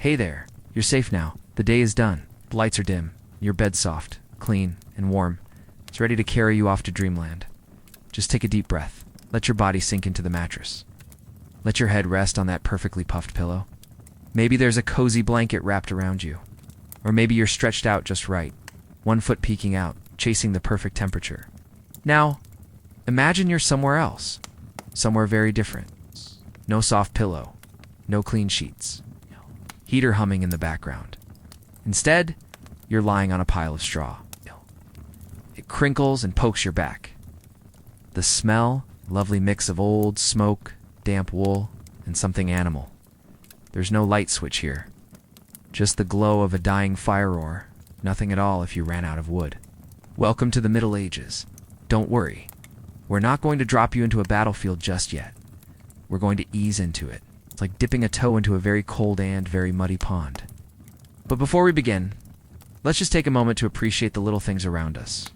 Hey there, you're safe now. The day is done. The lights are dim. Your bed's soft, clean, and warm. It's ready to carry you off to dreamland. Just take a deep breath. Let your body sink into the mattress. Let your head rest on that perfectly puffed pillow. Maybe there's a cozy blanket wrapped around you. Or maybe you're stretched out just right, one foot peeking out, chasing the perfect temperature. Now, imagine you're somewhere else. Somewhere very different. No soft pillow. No clean sheets. Heater humming in the background. Instead, you're lying on a pile of straw. It crinkles and pokes your back. The smell, lovely mix of old smoke, damp wool, and something animal. There's no light switch here. Just the glow of a dying fire roar. Nothing at all if you ran out of wood. Welcome to the Middle Ages. Don't worry. We're not going to drop you into a battlefield just yet. We're going to ease into it. It's like dipping a toe into a very cold and very muddy pond. But before we begin, let's just take a moment to appreciate the little things around us.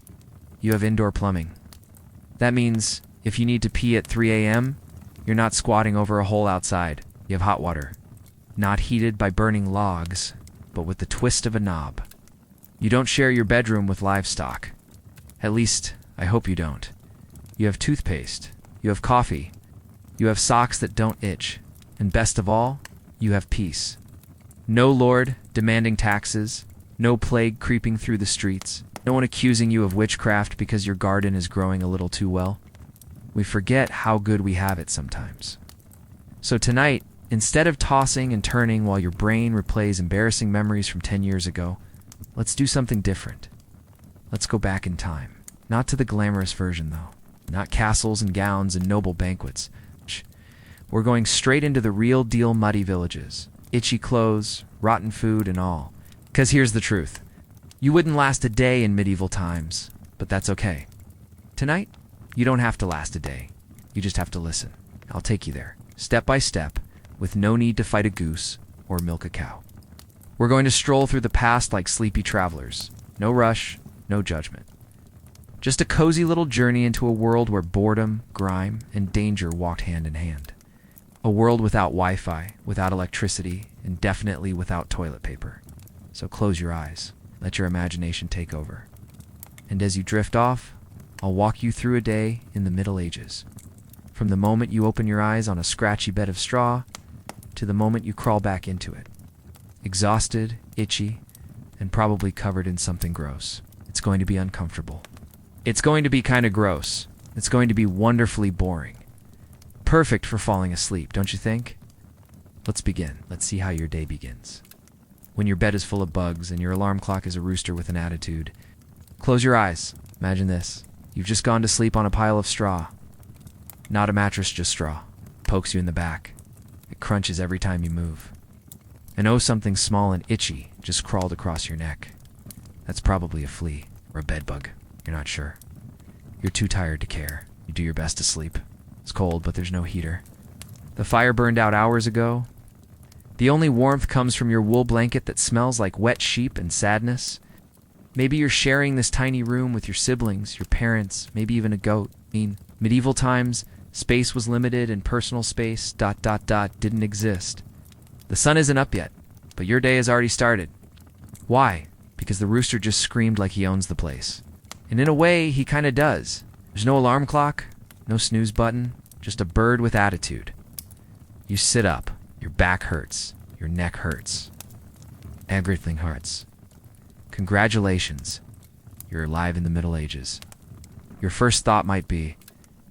You have indoor plumbing. That means if you need to pee at 3 a.m., you're not squatting over a hole outside. You have hot water. Not heated by burning logs, but with the twist of a knob. You don't share your bedroom with livestock. At least, I hope you don't. You have toothpaste. You have coffee. You have socks that don't itch. And best of all, you have peace. No lord demanding taxes. No plague creeping through the streets. No one accusing you of witchcraft because your garden is growing a little too well. We forget how good we have it sometimes. So tonight, instead of tossing and turning while your brain replays embarrassing memories from 10 years ago, let's do something different. Let's go back in time. Not to the glamorous version, though. Not castles and gowns and noble banquets. We're going straight into the real deal muddy villages. Itchy clothes, rotten food, and all. 'Cause here's the truth. You wouldn't last a day in medieval times, but that's okay. Tonight, you don't have to last a day. You just have to listen. I'll take you there, step by step, with no need to fight a goose or milk a cow. We're going to stroll through the past like sleepy travelers. No rush, no judgment. Just a cozy little journey into a world where boredom, grime, and danger walked hand in hand. A world without Wi-Fi, without electricity, and definitely without toilet paper. So close your eyes. Let your imagination take over. And as you drift off, I'll walk you through a day in the Middle Ages. From the moment you open your eyes on a scratchy bed of straw, to the moment you crawl back into it. Exhausted, itchy, and probably covered in something gross. It's going to be uncomfortable. It's going to be kind of gross. It's going to be wonderfully boring. Perfect for falling asleep, don't you think? Let's begin. Let's see how your day begins. When your bed is full of bugs and your alarm clock is a rooster with an attitude, close your eyes. Imagine this. You've just gone to sleep on a pile of straw. Not a mattress, just straw. Pokes you in the back. It crunches every time you move. And oh, something small and itchy just crawled across your neck. That's probably a flea or a bed bug. You're not sure. You're too tired to care. You do your best to sleep. It's cold, but there's no heater. The fire burned out hours ago. The only warmth comes from your wool blanket that smells like wet sheep and sadness. Maybe you're sharing this tiny room with your siblings, your parents, maybe even a goat. Medieval times, space was limited and personal space, didn't exist. The sun isn't up yet, but your day has already started. Why? Because the rooster just screamed like he owns the place. And in a way, he kinda does. There's no alarm clock, no snooze button, just a bird with attitude. You sit up, your back hurts, your neck hurts. Everything hurts. Congratulations, you're alive in the Middle Ages. Your first thought might be,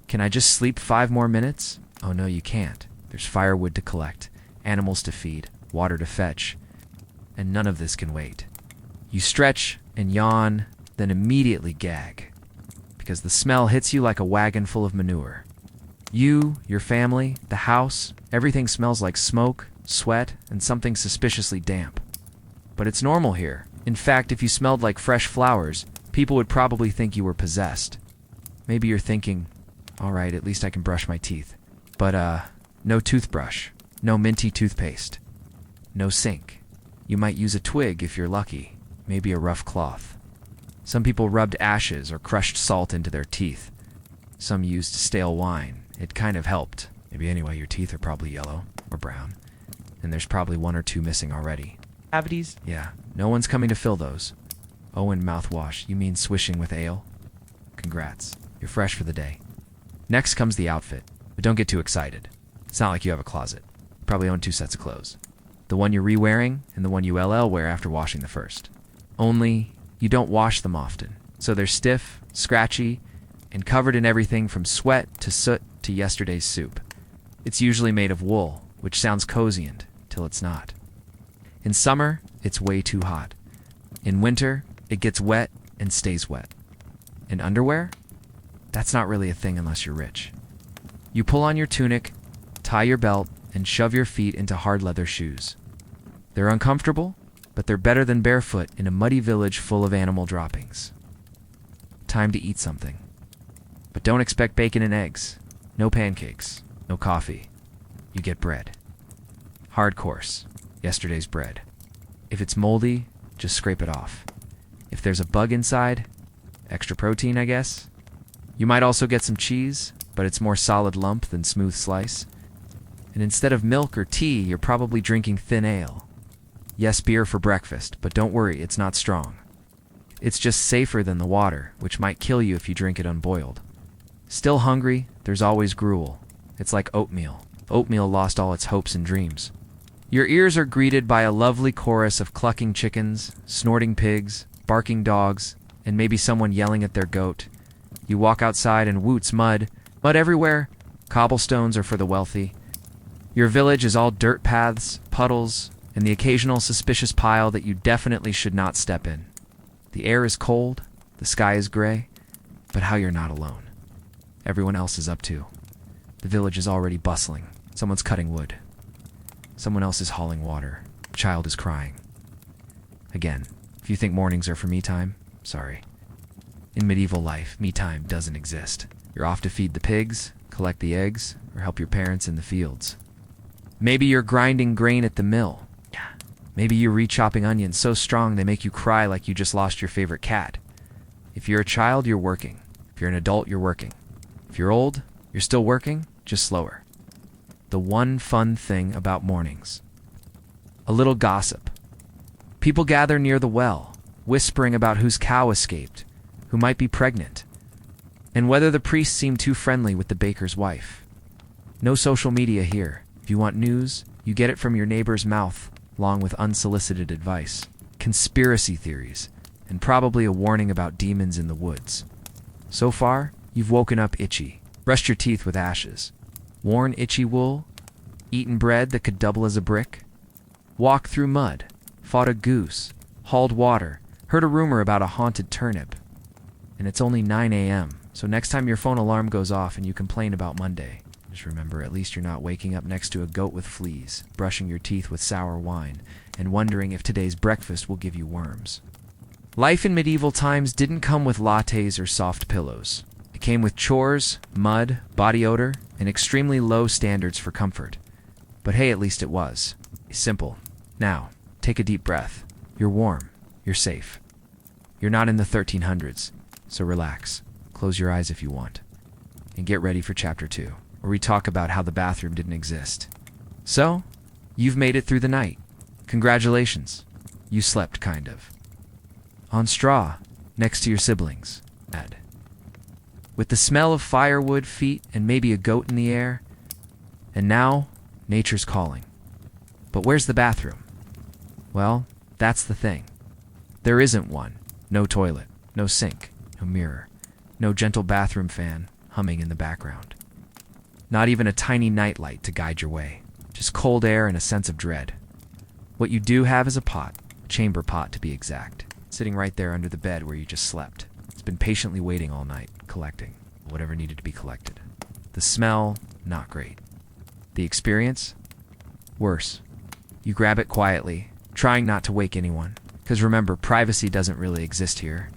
can I just sleep 5 more minutes? Oh no, you can't. There's firewood to collect, animals to feed, water to fetch, and none of this can wait. You stretch and yawn, then immediately gag, because the smell hits you like a wagon full of manure. You, your family, the house, everything smells like smoke, sweat, and something suspiciously damp. But it's normal here. In fact, if you smelled like fresh flowers, people would probably think you were possessed. Maybe you're thinking, all right, at least I can brush my teeth. But, no toothbrush, no minty toothpaste, no sink. You might use a twig if you're lucky, maybe a rough cloth. Some people rubbed ashes or crushed salt into their teeth. Some used stale wine. It kind of helped. Maybe anyway, your teeth are probably yellow or brown. and there's probably one or two missing already. Cavities? Yeah, no one's coming to fill those. Oh, and mouthwash, you mean swishing with ale? Congrats, you're fresh for the day. Next comes the outfit, but don't get too excited. It's not like you have a closet. You probably own 2 sets of clothes. The one you're re-wearing and the one you LL wear after washing the first. Only, you don't wash them often, so they're stiff, scratchy, and covered in everything from sweat to soot to yesterday's soup. It's usually made of wool, which sounds cozy until it's not. In summer, it's way too hot. In winter, it gets wet and stays wet. In underwear? That's not really a thing unless you're rich. You pull on your tunic, tie your belt, and shove your feet into hard leather shoes. They're uncomfortable, but they're better than barefoot in a muddy village full of animal droppings. Time to eat something. But don't expect bacon and eggs. No pancakes. No coffee. You get bread. Hard course. Yesterday's bread. If it's moldy, just scrape it off. If there's a bug inside, extra protein, I guess. You might also get some cheese, but it's more solid lump than smooth slice. And instead of milk or tea, you're probably drinking thin ale. Yes, beer for breakfast, but don't worry, it's not strong. It's just safer than the water, which might kill you if you drink it unboiled. Still hungry, there's always gruel. It's like oatmeal. Oatmeal lost all its hopes and dreams. Your ears are greeted by a lovely chorus of clucking chickens, snorting pigs, barking dogs, and maybe someone yelling at their goat. You walk outside and whoots mud. Mud everywhere. Cobblestones are for the wealthy. Your village is all dirt paths, puddles, and the occasional suspicious pile that you definitely should not step in. The air is cold, the sky is gray, but how you're not alone. Everyone else is up too. The village is already bustling. Someone's cutting wood. Someone else is hauling water. A child is crying. Again, if you think mornings are for me time, sorry. In medieval life, me time doesn't exist. You're off to feed the pigs, collect the eggs, or help your parents in the fields. Maybe you're grinding grain at the mill. Maybe you're re-chopping onions so strong they make you cry like you just lost your favorite cat. If you're a child, you're working. If you're an adult, you're working. If you're old, you're still working, just slower. The one fun thing about mornings. A little gossip. People gather near the well, whispering about whose cow escaped, who might be pregnant, and whether the priest seemed too friendly with the baker's wife. No social media here. If you want news, you get it from your neighbor's mouth, along with unsolicited advice, conspiracy theories, and probably a warning about demons in the woods. So far, you've woken up itchy, brushed your teeth with ashes, worn itchy wool, eaten bread that could double as a brick, walked through mud, fought a goose, hauled water, heard a rumor about a haunted turnip. And it's only 9 a.m., so next time your phone alarm goes off and you complain about Monday, just remember at least you're not waking up next to a goat with fleas, brushing your teeth with sour wine, and wondering if today's breakfast will give you worms. Life in medieval times didn't come with lattes or soft pillows. It came with chores, mud, body odor, and extremely low standards for comfort. But hey, at least it was. Simple. Now, take a deep breath. You're warm. You're safe. You're not in the 1300s, so relax. Close your eyes if you want. And get ready for Chapter 2, where we talk about how the bathroom didn't exist. So, you've made it through the night. Congratulations. You slept, kind of. On straw, next to your siblings. With the smell of firewood, feet, and maybe a goat in the air. And now, nature's calling. But where's the bathroom? Well, that's the thing. There isn't one. No toilet, no sink, no mirror, no gentle bathroom fan humming in the background. Not even a tiny nightlight to guide your way. Just cold air and a sense of dread. What you do have is a pot, a chamber pot to be exact, sitting right there under the bed where you just slept. It's been patiently waiting all night, collecting whatever needed to be collected. The smell, not great. The experience? Worse. You grab it quietly, trying not to wake anyone. Because remember, privacy doesn't really exist here.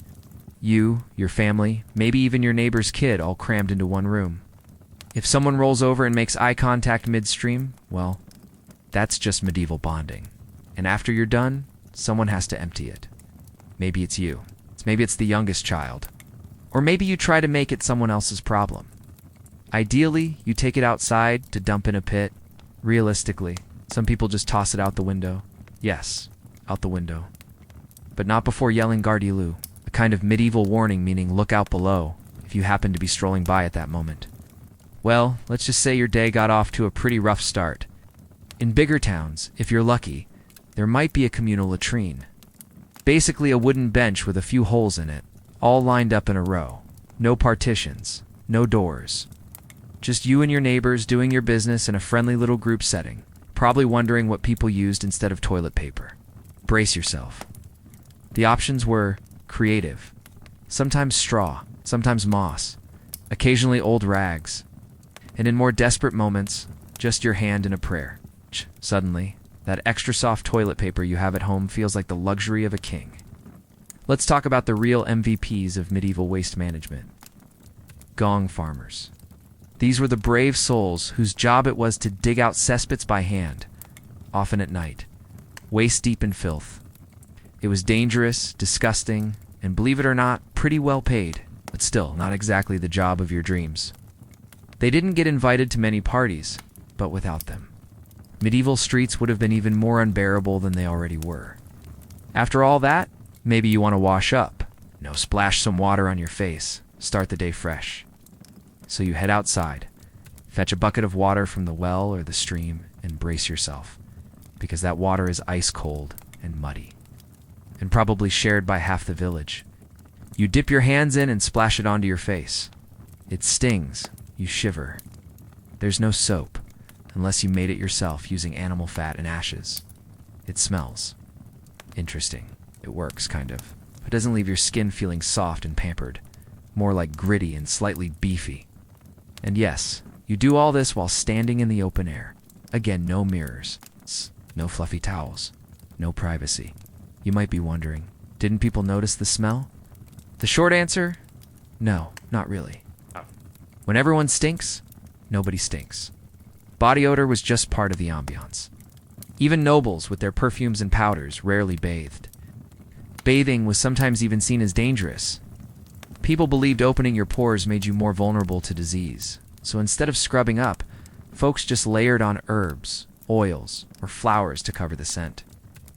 You, your family, maybe even your neighbor's kid all crammed into one room. If someone rolls over and makes eye contact midstream, well, that's just medieval bonding. And after you're done, someone has to empty it. Maybe it's you. Maybe it's the youngest child. Or maybe you try to make it someone else's problem. Ideally, you take it outside to dump in a pit. Realistically, Some people just toss it out the window. Yes, out the window. But not before yelling Gardilu, a kind of medieval warning meaning look out below if you happen to be strolling by at that moment. Well, let's just say your day got off to a pretty rough start. In bigger towns, if you're lucky, there might be a communal latrine. Basically a wooden bench with a few holes in it, all lined up in a row. No partitions, no doors. Just you and your neighbors doing your business in a friendly little group setting, probably wondering what people used instead of toilet paper. Brace yourself. The options were creative. Sometimes straw, sometimes moss, occasionally old rags, and in more desperate moments, just your hand in a prayer. Suddenly, that extra soft toilet paper you have at home feels like the luxury of a king. Let's talk about the real MVPs of medieval waste management. Gong farmers. These were the brave souls whose job it was to dig out cesspits by hand, often at night, waist-deep in filth. It was dangerous, disgusting, and believe it or not, pretty well paid, but still not exactly the job of your dreams. They didn't get invited to many parties, but without them, medieval streets would have been even more unbearable than they already were. After all that, maybe you want to wash up. Splash some water on your face, start the day fresh. So you head outside, fetch a bucket of water from the well or the stream, and brace yourself, because that water is ice cold and muddy, and probably shared by half the village. You dip your hands in and splash it onto your face. It stings, you shiver. There's no soap, unless you made it yourself using animal fat and ashes. It smells. Interesting. It works, kind of, but doesn't leave your skin feeling soft and pampered, more like gritty and slightly beefy. And yes, you do all this while standing in the open air. Again, no mirrors, no fluffy towels, no privacy. You might be wondering, didn't people notice the smell? The short answer? No, not really. When everyone stinks, nobody stinks. Body odor was just part of the ambiance. Even nobles with their perfumes and powders rarely bathed. Bathing was sometimes even seen as dangerous. People believed opening your pores made you more vulnerable to disease. So instead of scrubbing up, folks just layered on herbs, oils, or flowers to cover the scent.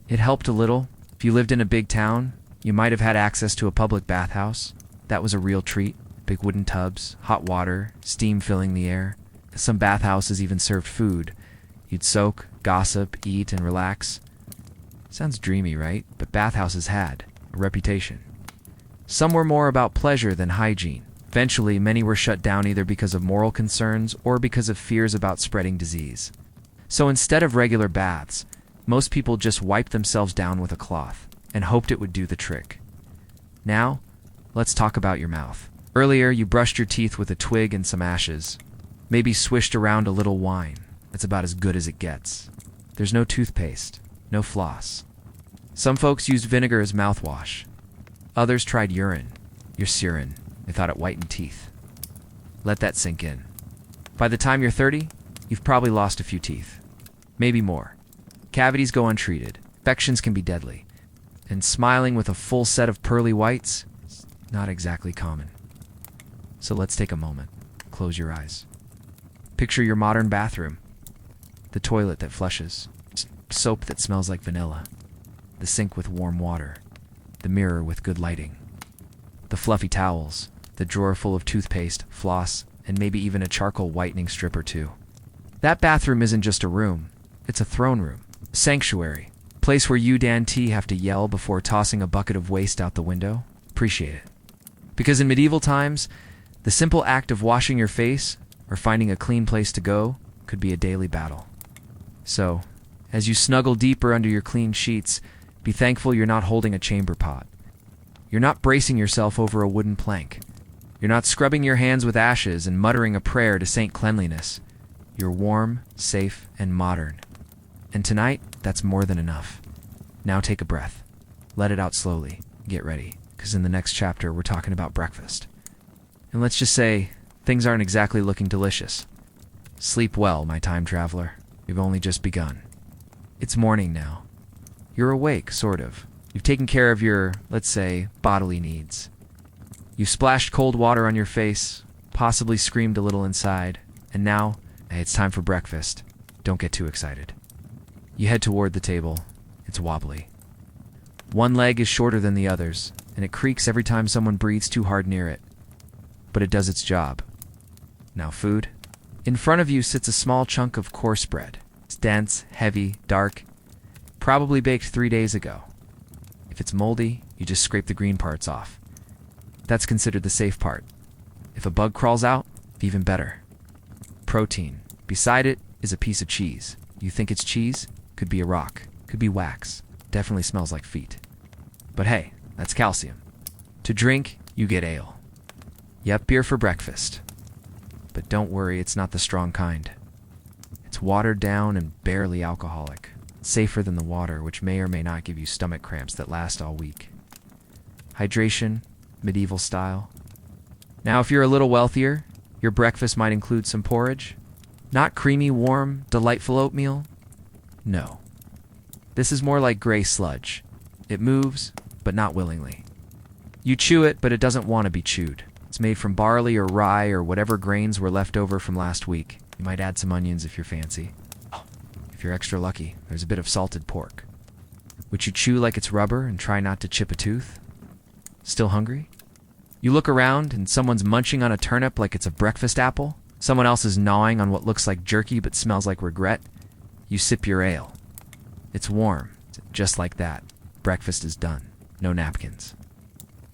It helped a little. If you lived in a big town, you might have had access to a public bathhouse. That was a real treat. Big wooden tubs, hot water, steam filling the air. Some bathhouses even served food. You'd soak, gossip, eat, and relax. Sounds dreamy, right? But bathhouses had a reputation. Some were more about pleasure than hygiene. Eventually, many were shut down either because of moral concerns or because of fears about spreading disease. So instead of regular baths, most people just wiped themselves down with a cloth and hoped it would do the trick. Now, let's talk about your mouth. Earlier, you brushed your teeth with a twig and some ashes. Maybe swished around a little wine. That's about as good as it gets. There's no toothpaste, no floss. Some folks used vinegar as mouthwash. Others tried urine. Your serin. They thought it whitened teeth. Let that sink in. By the time you're 30, you've probably lost a few teeth. Maybe more. Cavities go untreated. Infections can be deadly. And smiling with a full set of pearly whites is not exactly common. So let's take a moment. Close your eyes. Picture your modern bathroom. The toilet that flushes. Soap that smells like vanilla. The sink with warm water. The mirror with good lighting. The fluffy towels. The drawer full of toothpaste, floss, and maybe even a charcoal whitening strip or two. That bathroom isn't just a room. It's a throne room. A sanctuary. A place where you, Dan T, have to yell before tossing a bucket of waste out the window. Appreciate it. Because in medieval times, the simple act of washing your face or finding a clean place to go could be a daily battle. So, as you snuggle deeper under your clean sheets, be thankful you're not holding a chamber pot. You're not bracing yourself over a wooden plank. You're not scrubbing your hands with ashes and muttering a prayer to Saint Cleanliness. You're warm, safe, and modern. And tonight, that's more than enough. Now take a breath. Let it out slowly. Get ready, because in the next chapter, we're talking about breakfast. And let's just say, things aren't exactly looking delicious. Sleep well, my time traveler. We've only just begun. It's morning now. You're awake, sort of. You've taken care of your, let's say, bodily needs. You've splashed cold water on your face, possibly screamed a little inside, and now, it's time for breakfast. Don't get too excited. You head toward the table. It's wobbly. One leg is shorter than the others, and it creaks every time someone breathes too hard near it. But it does its job. Now food. In front of you sits a small chunk of coarse bread. It's dense, heavy, dark, probably baked 3 days ago. If it's moldy, you just scrape the green parts off. That's considered the safe part. If a bug crawls out, even better. Protein. Beside it is a piece of cheese. You think it's cheese? Could be a rock. Could be wax. Definitely smells like feet. But hey, that's calcium. To drink, you get ale. Yep, beer for breakfast. But don't worry, it's not the strong kind. It's watered down and barely alcoholic. Safer than the water, which may or may not give you stomach cramps that last all week. Hydration, medieval style. Now, if you're a little wealthier, your breakfast might include some porridge. Not creamy, warm, delightful oatmeal. No. This is more like gray sludge. It moves, but not willingly. You chew it, but it doesn't want to be chewed. It's made from barley or rye or whatever grains were left over from last week. You might add some onions if you're fancy. If you're extra lucky, there's a bit of salted pork, which you chew like it's rubber and try not to chip a tooth. Still hungry? You look around and someone's munching on a turnip like it's a breakfast apple. Someone else is gnawing on what looks like jerky but smells like regret. You sip your ale. It's warm. Just like that. Breakfast is done. No napkins.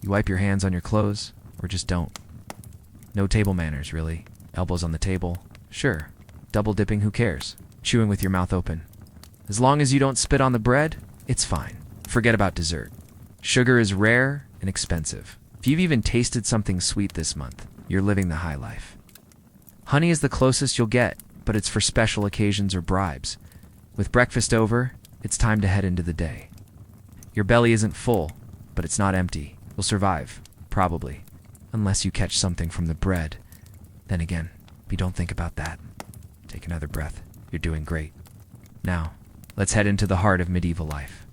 You wipe your hands on your clothes, or just don't. No table manners, really. Elbows on the table. Sure. Double dipping, who cares? Chewing with your mouth open. As long as you don't spit on the bread, it's fine. Forget about dessert. Sugar is rare and expensive. If you've even tasted something sweet this month, you're living the high life. Honey is the closest you'll get, but it's for special occasions or bribes. With breakfast over, it's time to head into the day. Your belly isn't full, but it's not empty. You'll survive, probably, unless you catch something from the bread. Then again, if you don't think about that, take another breath. You're doing great. Now, let's head into the heart of medieval life.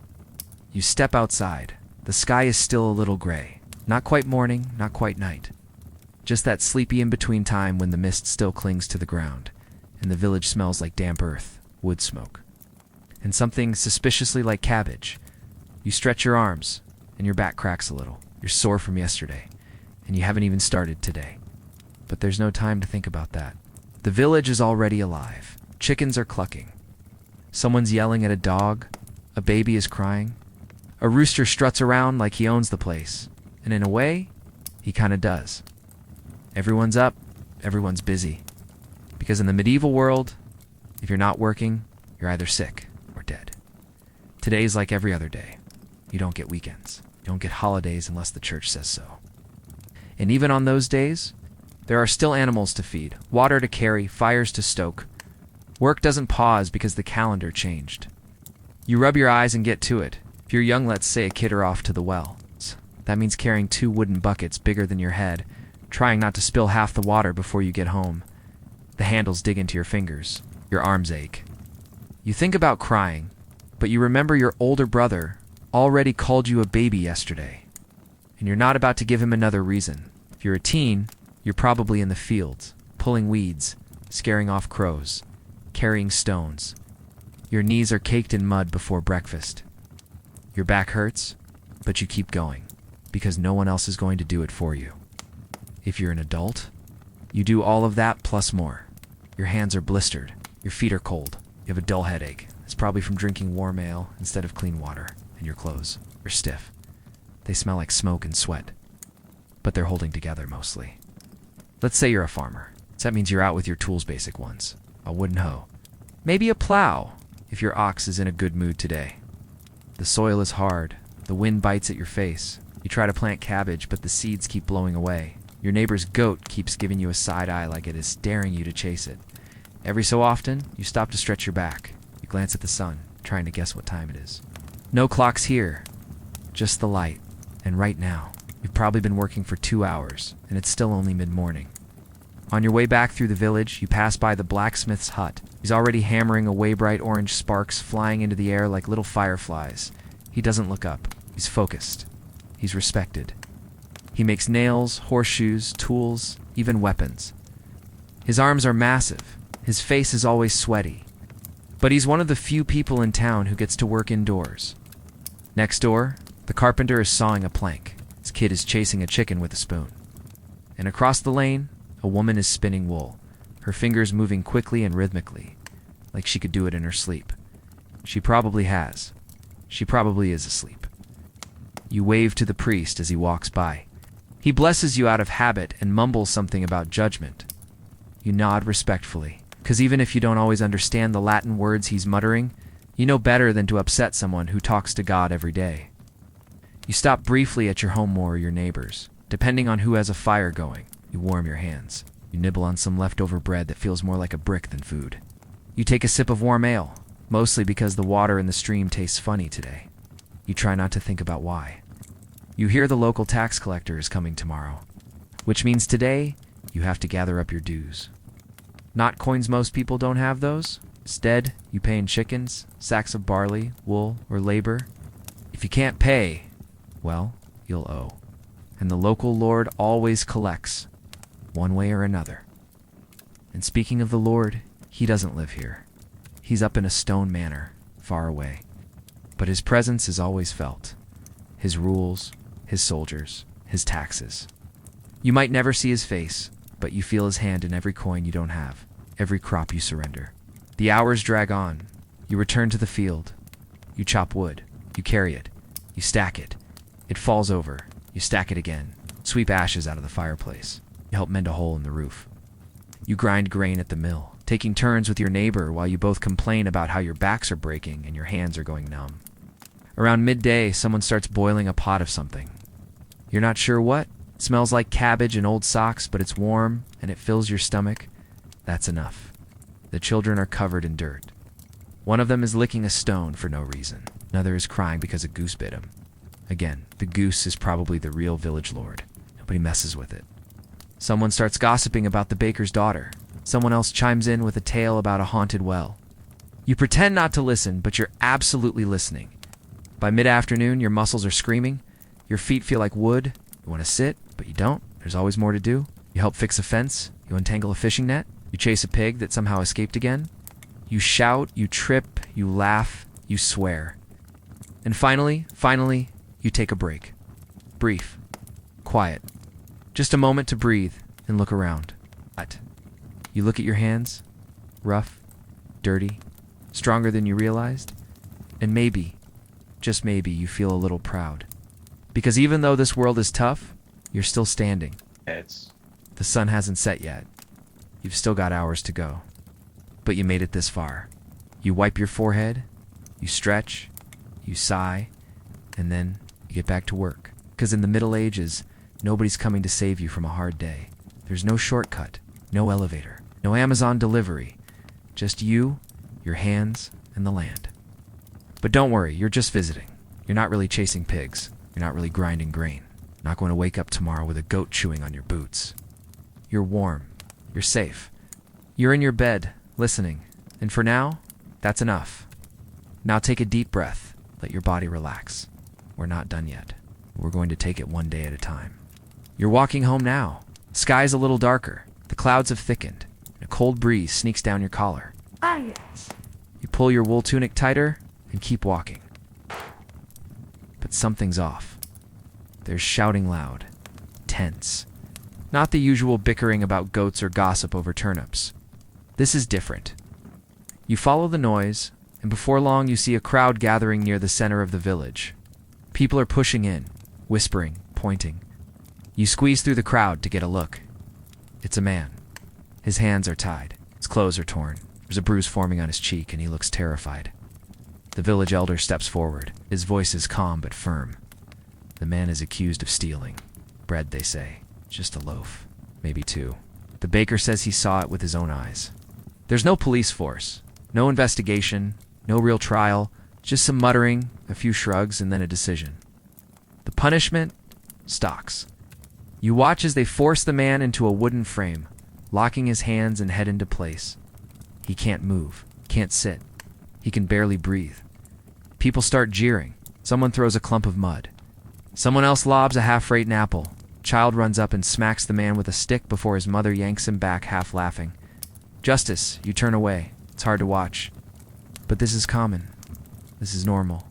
You step outside. The sky is still a little gray. Not quite morning, not quite night. Just that sleepy in-between time when the mist still clings to the ground, and the village smells like damp earth, wood smoke, and something suspiciously like cabbage. You stretch your arms, and your back cracks a little. You're sore from yesterday, and you haven't even started today. But there's no time to think about that. The village is already alive. Chickens are clucking. Someone's yelling at a dog. A baby is crying. A rooster struts around like he owns the place. And in a way, he kind of does. Everyone's up. Everyone's busy. Because in the medieval world, if you're not working, you're either sick or dead. Today's like every other day. You don't get weekends. You don't get holidays unless the church says so. And even on those days, there are still animals to feed, water to carry, fires to stoke. Work doesn't pause because the calendar changed. You rub your eyes and get to it. If you're young, let's say a kid are off to the well. That means carrying 2 wooden buckets bigger than your head, trying not to spill half the water before you get home. The handles dig into your fingers. Your arms ache. You think about crying, but you remember your older brother already called you a baby yesterday. And you're not about to give him another reason. If you're a teen, you're probably in the fields, pulling weeds, scaring off crows, carrying stones. Your knees are caked in mud before breakfast. Your back hurts, but you keep going, because no one else is going to do it for you. If you're an adult, you do all of that plus more. Your hands are blistered, your feet are cold, you have a dull headache. It's probably from drinking warm ale instead of clean water, and your clothes are stiff. They smell like smoke and sweat, but they're holding together mostly. Let's say you're a farmer. That means you're out with your tools, basic ones. A wooden hoe. Maybe a plow, if your ox is in a good mood today. The soil is hard. The wind bites at your face. You try to plant cabbage, but the seeds keep blowing away. Your neighbor's goat keeps giving you a side eye like it is daring you to chase it. Every so often, you stop to stretch your back. You glance at the sun, trying to guess what time it is. No clocks here, just the light. And right now, you've probably been working for 2 hours, and it's still only mid-morning. On your way back through the village, you pass by the blacksmith's hut. He's already hammering away bright orange sparks flying into the air like little fireflies. He doesn't look up. He's focused. He's respected. He makes nails, horseshoes, tools, even weapons. His arms are massive. His face is always sweaty. But he's one of the few people in town who gets to work indoors. Next door, the carpenter is sawing a plank. His kid is chasing a chicken with a spoon. And across the lane, a woman is spinning wool, her fingers moving quickly and rhythmically, like she could do it in her sleep. She probably has. She probably is asleep. You wave to the priest as he walks by. He blesses you out of habit and mumbles something about judgment. You nod respectfully, because even if you don't always understand the Latin words he's muttering, you know better than to upset someone who talks to God every day. You stop briefly at your home or your neighbor's. Depending on who has a fire going, you warm your hands. You nibble on some leftover bread that feels more like a brick than food. You take a sip of warm ale, mostly because the water in the stream tastes funny today. You try not to think about why. You hear the local tax collector is coming tomorrow, which means today you have to gather up your dues. Not coins, most people don't have those. Instead, you pay in chickens, sacks of barley, wool, or labor. If you can't pay, well, you'll owe. And the local lord always collects, one way or another. And speaking of the lord, he doesn't live here. He's up in a stone manor, far away. But his presence is always felt. His rules, his soldiers, his taxes. You might never see his face, but you feel his hand in every coin you don't have, every crop you surrender. The hours drag on. You return to the field. You chop wood. You carry it. You stack it. It falls over. You stack it again. Sweep ashes out of the fireplace. You help mend a hole in the roof. You grind grain at the mill, taking turns with your neighbor while you both complain about how your backs are breaking and your hands are going numb. Around midday, someone starts boiling a pot of something. You're not sure what. It smells like cabbage and old socks, but it's warm and it fills your stomach. That's enough. The children are covered in dirt. One of them is licking a stone for no reason. Another is crying because a goose bit him. Again, the goose is probably the real village lord. Nobody messes with it. Someone starts gossiping about the baker's daughter. Someone else chimes in with a tale about a haunted well. You pretend not to listen, but you're absolutely listening. By mid-afternoon, your muscles are screaming. Your feet feel like wood. You want to sit, but you don't. There's always more to do. You help fix a fence. You untangle a fishing net. You chase a pig that somehow escaped again. You shout, you trip, you laugh, you swear. And finally, you take a break. Brief. Quiet. Just a moment to breathe and look around. But you look at your hands. Rough, dirty, stronger than you realized. And maybe, just maybe, you feel a little proud. Because even though this world is tough, you're still standing. The sun hasn't set yet. You've still got hours to go. But you made it this far. You wipe your forehead, you stretch, you sigh, and then you get back to work. Because in the Middle Ages, nobody's coming to save you from a hard day. There's no shortcut, no elevator, no Amazon delivery. Just you, your hands, and the land. But don't worry, you're just visiting. You're not really chasing pigs. You're not really grinding grain. You're not going to wake up tomorrow with a goat chewing on your boots. You're warm. You're safe. You're in your bed, listening. And for now, that's enough. Now take a deep breath. Let your body relax. We're not done yet. We're going to take it one day at a time. You're walking home now. The sky's a little darker. The clouds have thickened. And a cold breeze sneaks down your collar. Yes. You pull your wool tunic tighter and keep walking. But something's off. There's shouting loud. Tense. Not the usual bickering about goats or gossip over turnips. This is different. You follow the noise, and before long you see a crowd gathering near the center of the village. People are pushing in, whispering, pointing. You squeeze through the crowd to get a look. It's a man. His hands are tied. His clothes are torn. There's a bruise forming on his cheek, and he looks terrified. The village elder steps forward. His voice is calm but firm. The man is accused of stealing. Bread, they say. Just a loaf. Maybe two. The baker says he saw it with his own eyes. There's no police force. No investigation. No real trial. Just some muttering, a few shrugs, and then a decision. The punishment? Stocks. You watch as they force the man into a wooden frame, locking his hands and head into place. He can't move. Can't sit. He can barely breathe. People start jeering. Someone throws a clump of mud. Someone else lobs a half-eaten apple. Child runs up and smacks the man with a stick before his mother yanks him back, half laughing. Justice, you turn away. It's hard to watch. But this is common. This is normal.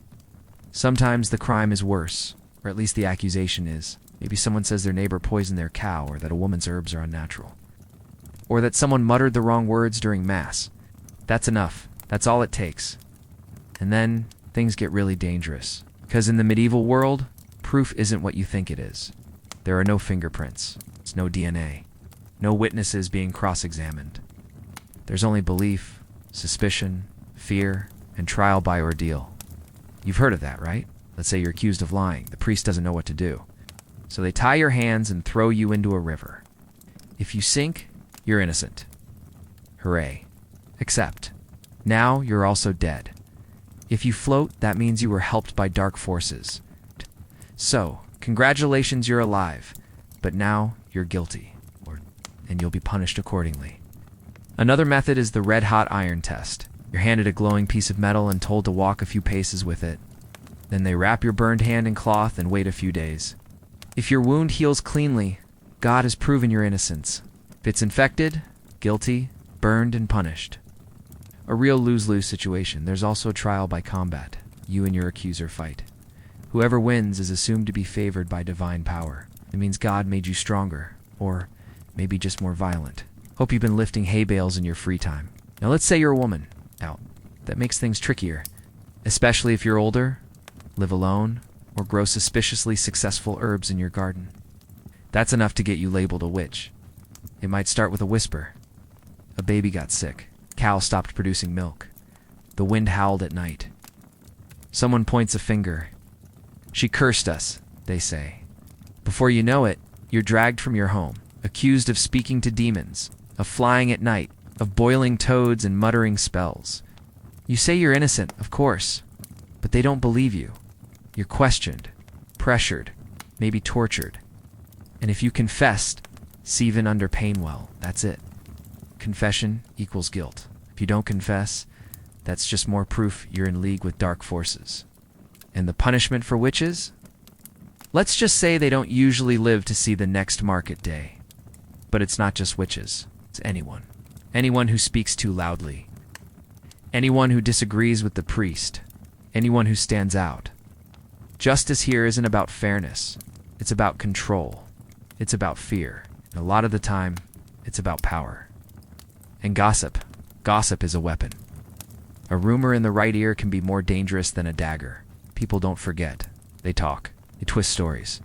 Sometimes the crime is worse, or at least the accusation is. Maybe someone says their neighbor poisoned their cow, or that a woman's herbs are unnatural. Or that someone muttered the wrong words during Mass. That's enough. That's all it takes. And then things get really dangerous. Because in the medieval world, proof isn't what you think it is. There are no fingerprints. It's no DNA. No witnesses being cross-examined. There's only belief, suspicion, fear, and trial by ordeal. You've heard of that, right? Let's say you're accused of lying. The priest doesn't know what to do. So they tie your hands and throw you into a river. If you sink, you're innocent. Hooray. Except, now you're also dead. If you float, that means you were helped by dark forces. So, congratulations, you're alive. But now you're guilty, and you'll be punished accordingly. Another method is the red-hot iron test. You're handed a glowing piece of metal and told to walk a few paces with it. Then they wrap your burned hand in cloth and wait a few days. If your wound heals cleanly, God has proven your innocence. If it's infected, guilty, burned, and punished. A real lose-lose situation. There's also trial by combat. You and your accuser fight. Whoever wins is assumed to be favored by divine power. It means God made you stronger, or maybe just more violent. Hope you've been lifting hay bales in your free time. Now let's say you're a woman. Now, that makes things trickier, especially if you're older, live alone, or grow suspiciously successful herbs in your garden. That's enough to get you labeled a witch. It might start with a whisper. A baby got sick. Cow stopped producing milk. The wind howled at night. Someone points a finger. She cursed us, they say. Before you know it, you're dragged from your home, accused of speaking to demons, of flying at night, of boiling toads and muttering spells. You say you're innocent, of course, but they don't believe you. You're questioned, pressured, maybe tortured. And if you confessed, even under Painwell, that's it. Confession equals guilt. If you don't confess, that's just more proof you're in league with dark forces. And the punishment for witches? Let's just say they don't usually live to see the next market day. But it's not just witches. It's anyone. Anyone who speaks too loudly. Anyone who disagrees with the priest. Anyone who stands out. Justice here isn't about fairness. It's about control. It's about fear. And a lot of the time, it's about power. And gossip. Gossip is a weapon. A rumor in the right ear can be more dangerous than a dagger. People don't forget. They talk. They twist stories.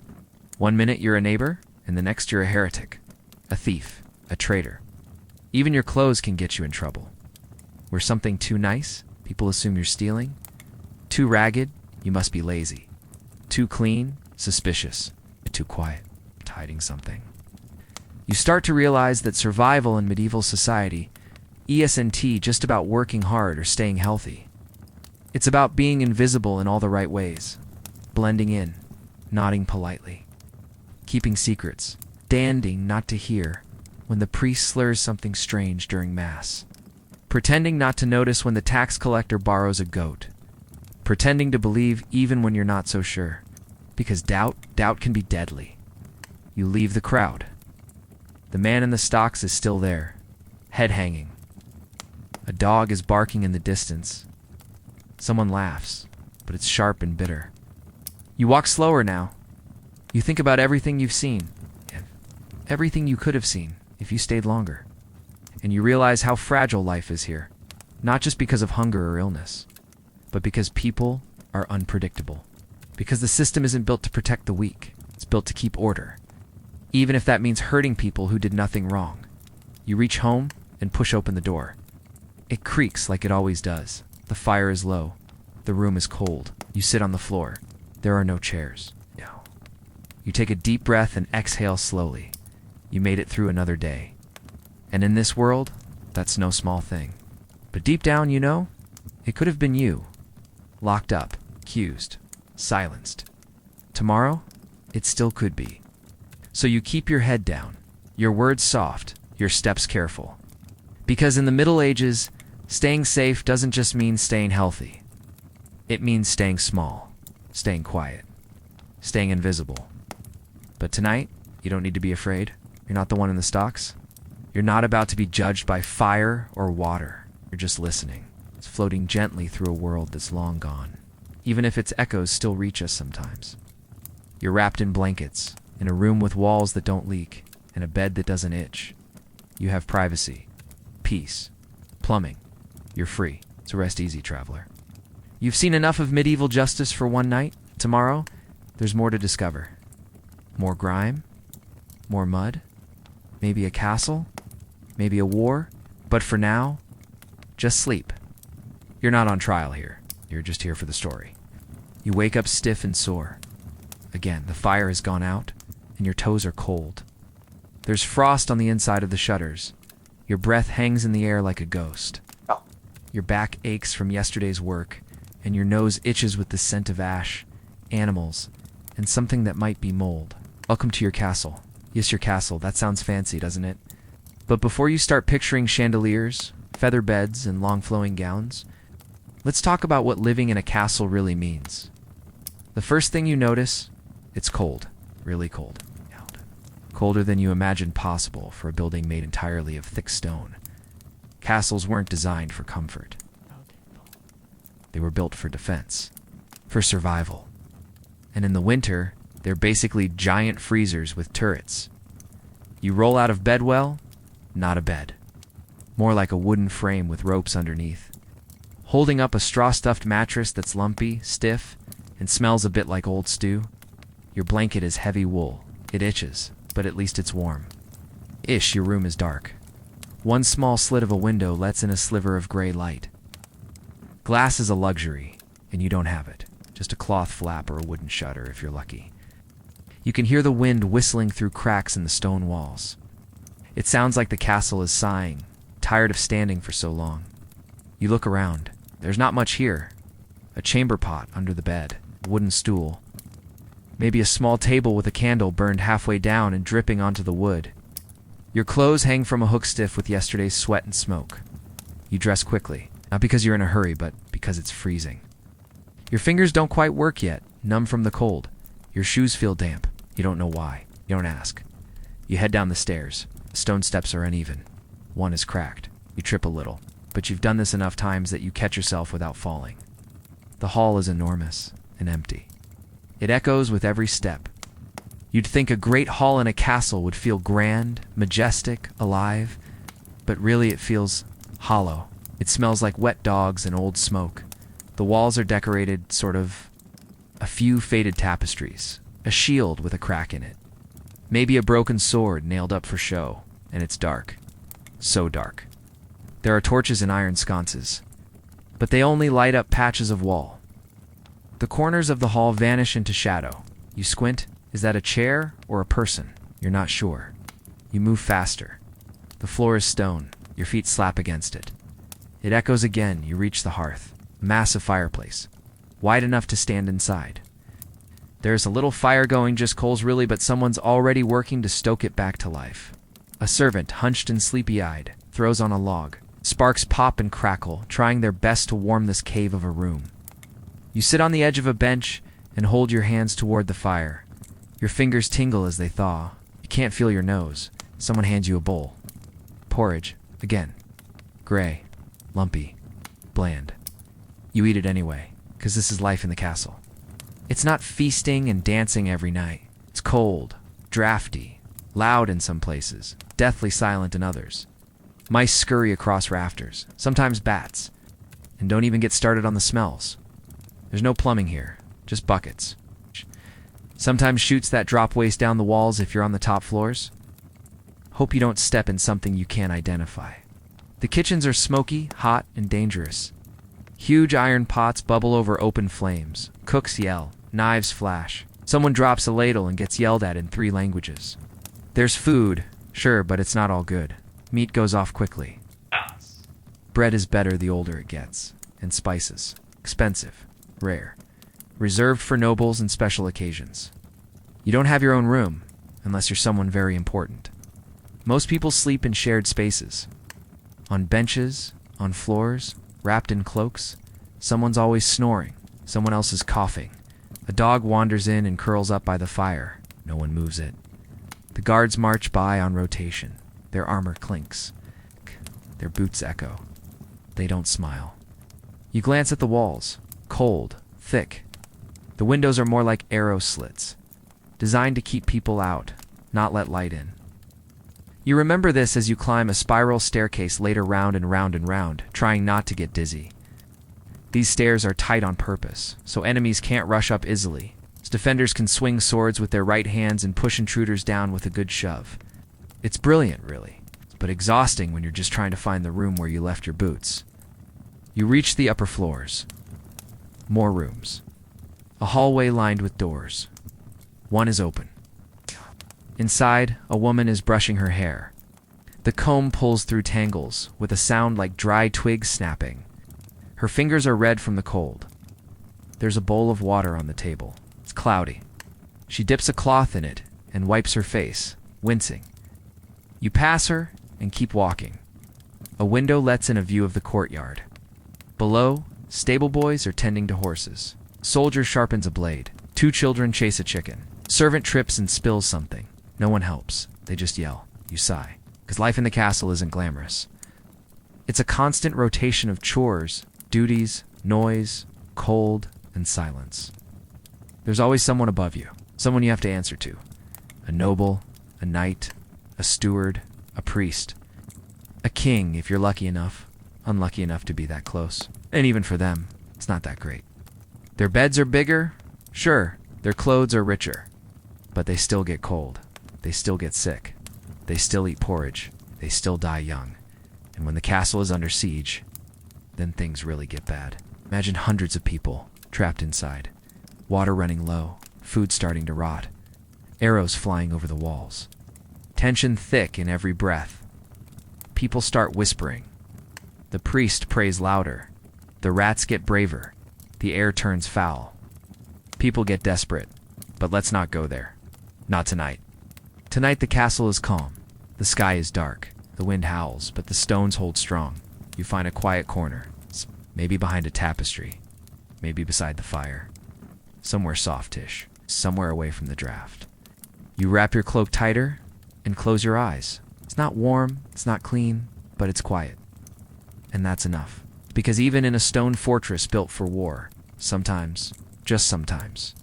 One minute you're a neighbor, and the next you're a heretic, a thief, a traitor. Even your clothes can get you in trouble. Wear something too nice, people assume you're stealing. Too ragged, you must be lazy. Too clean, suspicious. Too quiet, hiding something. You start to realize that survival in medieval society isn't just about working hard or staying healthy. It's about being invisible in all the right ways, blending in, nodding politely, keeping secrets, standing not to hear when the priest slurs something strange during Mass, pretending not to notice when the tax collector borrows a goat, pretending to believe even when you're not so sure, because doubt can be deadly. You leave the crowd. The man in the stocks is still there, head hanging. A dog is barking in the distance. Someone laughs, but it's sharp and bitter. You walk slower now. You think about everything you've seen, and everything you could have seen if you stayed longer. And you realize how fragile life is here, not just because of hunger or illness, but because people are unpredictable. Because the system isn't built to protect the weak, it's built to keep order. Even if that means hurting people who did nothing wrong. You reach home and push open the door. It creaks like it always does. The fire is low. The room is cold. You sit on the floor. There are no chairs. No. You take a deep breath and exhale slowly. You made it through another day. And in this world, that's no small thing. But deep down, you know, it could have been you. Locked up, accused, silenced. Tomorrow, it still could be. So you keep your head down, your words soft, your steps careful. Because in the Middle Ages, staying safe doesn't just mean staying healthy. It means staying small, staying quiet, staying invisible. But tonight, you don't need to be afraid. You're not the one in the stocks. You're not about to be judged by fire or water. You're just listening. is floating gently through a world that's long gone, even if its echoes still reach us sometimes. You're wrapped in blankets, in a room with walls that don't leak, and a bed that doesn't itch. You have privacy, peace, plumbing. You're free, so rest easy, traveler. You've seen enough of medieval justice for one night. Tomorrow, there's more to discover. More grime, more mud, maybe a castle, maybe a war. But for now, just sleep. You're not on trial here. You're just here for the story. You wake up stiff and sore. Again, the fire has gone out, and your toes are cold. There's frost on the inside of the shutters. Your breath hangs in the air like a ghost. Your back aches from yesterday's work, and your nose itches with the scent of ash, animals, and something that might be mold. Welcome to your castle. Yes, your castle. That sounds fancy, doesn't it? But before you start picturing chandeliers, feather beds, and long flowing gowns, let's talk about what living in a castle really means. The first thing you notice, it's cold. Really cold. Colder than you imagined possible for a building made entirely of thick stone. Castles weren't designed for comfort. They were built for defense, for survival. And in the winter, they're basically giant freezers with turrets. You roll out of bed well, not a bed. More like a wooden frame with ropes underneath. Holding up a straw-stuffed mattress that's lumpy, stiff, and smells a bit like old stew. Your blanket is heavy wool. It itches, but at least it's warm. Your room is dark. One small slit of a window lets in a sliver of gray light. Glass is a luxury, and you don't have it. Just a cloth flap or a wooden shutter if you're lucky. You can hear the wind whistling through cracks in the stone walls. It sounds like the castle is sighing, tired of standing for so long. You look around. There's not much here. A chamber pot under the bed, a wooden stool. Maybe a small table with a candle burned halfway down and dripping onto the wood. Your clothes hang from a hook stiff with yesterday's sweat and smoke. You dress quickly, not because you're in a hurry, but because it's freezing. Your fingers don't quite work yet, numb from the cold. Your shoes feel damp. You don't know why. You don't ask. You head down the stairs. The stone steps are uneven. One is cracked. You trip a little, but you've done this enough times that you catch yourself without falling. The hall is enormous and empty. It echoes with every step. You'd think a great hall in a castle would feel grand, majestic, alive, but really it feels hollow. It smells like wet dogs and old smoke. The walls are decorated a few faded tapestries, a shield with a crack in it. Maybe a broken sword nailed up for show, and it's dark. So dark. There are torches and iron sconces, but they only light up patches of wall. The corners of the hall vanish into shadow. You squint. Is that a chair or a person? You're not sure. You move faster. The floor is stone. Your feet slap against it. It echoes again. You reach the hearth. A massive fireplace. Wide enough to stand inside. There's a little fire going, just coals really, but someone's already working to stoke it back to life. A servant, hunched and sleepy-eyed, throws on a log. Sparks pop and crackle, trying their best to warm this cave of a room. You sit on the edge of a bench and hold your hands toward the fire. Your fingers tingle as they thaw. You can't feel your nose. Someone hands you a bowl. Porridge, again. Gray, lumpy, bland. You eat it anyway, because this is life in the castle. It's not feasting and dancing every night. It's cold, drafty, loud in some places, deathly silent in others. Mice scurry across rafters, sometimes bats. And don't even get started on the smells. There's no plumbing here, just buckets. Sometimes chutes that drop waist down the walls if you're on the top floors. Hope you don't step in something you can't identify. The kitchens are smoky, hot, and dangerous. Huge iron pots bubble over open flames. Cooks yell. Knives flash. Someone drops a ladle and gets yelled at in 3 languages. There's food, sure, but it's not all good. Meat goes off quickly. Bread is better the older it gets. And spices. Expensive. Rare. Reserved for nobles and special occasions. You don't have your own room, unless you're someone very important. Most people sleep in shared spaces. On benches, on floors, wrapped in cloaks. Someone's always snoring. Someone else is coughing. A dog wanders in and curls up by the fire. No one moves it. The guards march by on rotation. Their armor clinks. Their boots echo. They don't smile. You glance at the walls. Cold, thick. The windows are more like arrow slits, designed to keep people out, not let light in. You remember this as you climb a spiral staircase later round and round and round, trying not to get dizzy. These stairs are tight on purpose, so enemies can't rush up easily. Defenders can swing swords with their right hands and push intruders down with a good shove. It's brilliant, really, but exhausting when you're just trying to find the room where you left your boots. You reach the upper floors. More rooms. A hallway lined with doors. One is open. Inside, a woman is brushing her hair. The comb pulls through tangles, with a sound like dry twigs snapping. Her fingers are red from the cold. There's a bowl of water on the table. It's cloudy. She dips a cloth in it and wipes her face, wincing. You pass her and keep walking. A window lets in a view of the courtyard. Below, stable boys are tending to horses. Soldier sharpens a blade. 2 children chase a chicken. Servant trips and spills something. No one helps. They just yell. You sigh, because life in the castle isn't glamorous. It's a constant rotation of chores, duties, noise, cold, and silence. There's always someone above you, someone you have to answer to. A noble, a knight, a steward, a priest. A king, if you're lucky enough, unlucky enough to be that close. And even for them, it's not that great. Their beds are bigger, sure, their clothes are richer, but they still get cold. They still get sick. They still eat porridge. They still die young. And when the castle is under siege, then things really get bad. Imagine hundreds of people trapped inside. Water running low, food starting to rot, arrows flying over the walls. Tension thick in every breath. People start whispering. The priest prays louder. The rats get braver. The air turns foul. People get desperate, but let's not go there. Not tonight. Tonight the castle is calm. The sky is dark. The wind howls, but the stones hold strong. You find a quiet corner, maybe behind a tapestry, maybe beside the fire. Somewhere softish, somewhere away from the draft. You wrap your cloak tighter and close your eyes. It's not warm, it's not clean, but it's quiet. And that's enough. Because even in a stone fortress built for war, sometimes, just sometimes,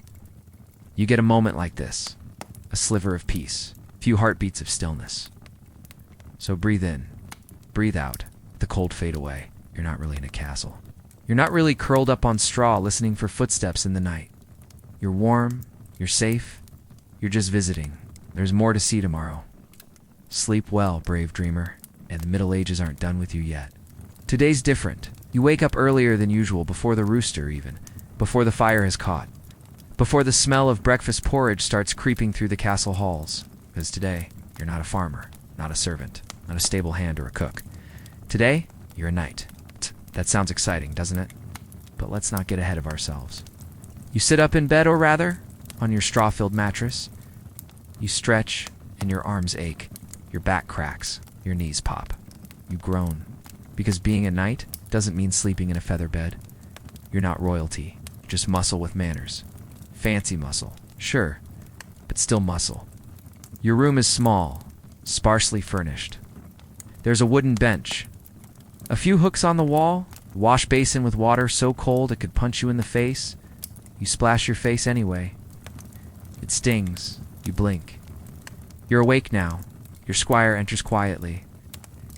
you get a moment like this. A sliver of peace. Few heartbeats of stillness. So breathe in. Breathe out. The cold fade away. You're not really in a castle. You're not really curled up on straw listening for footsteps in the night. You're warm. You're safe. You're just visiting. There's more to see tomorrow. Sleep well, brave dreamer, and the Middle Ages aren't done with you yet. Today's different. You wake up earlier than usual, before the rooster even, before the fire has caught, before the smell of breakfast porridge starts creeping through the castle halls. Because today, you're not a farmer, not a servant, not a stable hand or a cook. Today, you're a knight. That sounds exciting, doesn't it? But let's not get ahead of ourselves. You sit up in bed, or rather, on your straw-filled mattress. You stretch, and your arms ache. Your back cracks. Your knees pop. You groan. Because being a knight doesn't mean sleeping in a feather bed. You're not royalty, just muscle with manners. Fancy muscle, sure, but still muscle. Your room is small, sparsely furnished. There's a wooden bench. A few hooks on the wall, wash basin with water so cold it could punch you in the face. You splash your face anyway. It stings. You blink. You're awake now. Your squire enters quietly.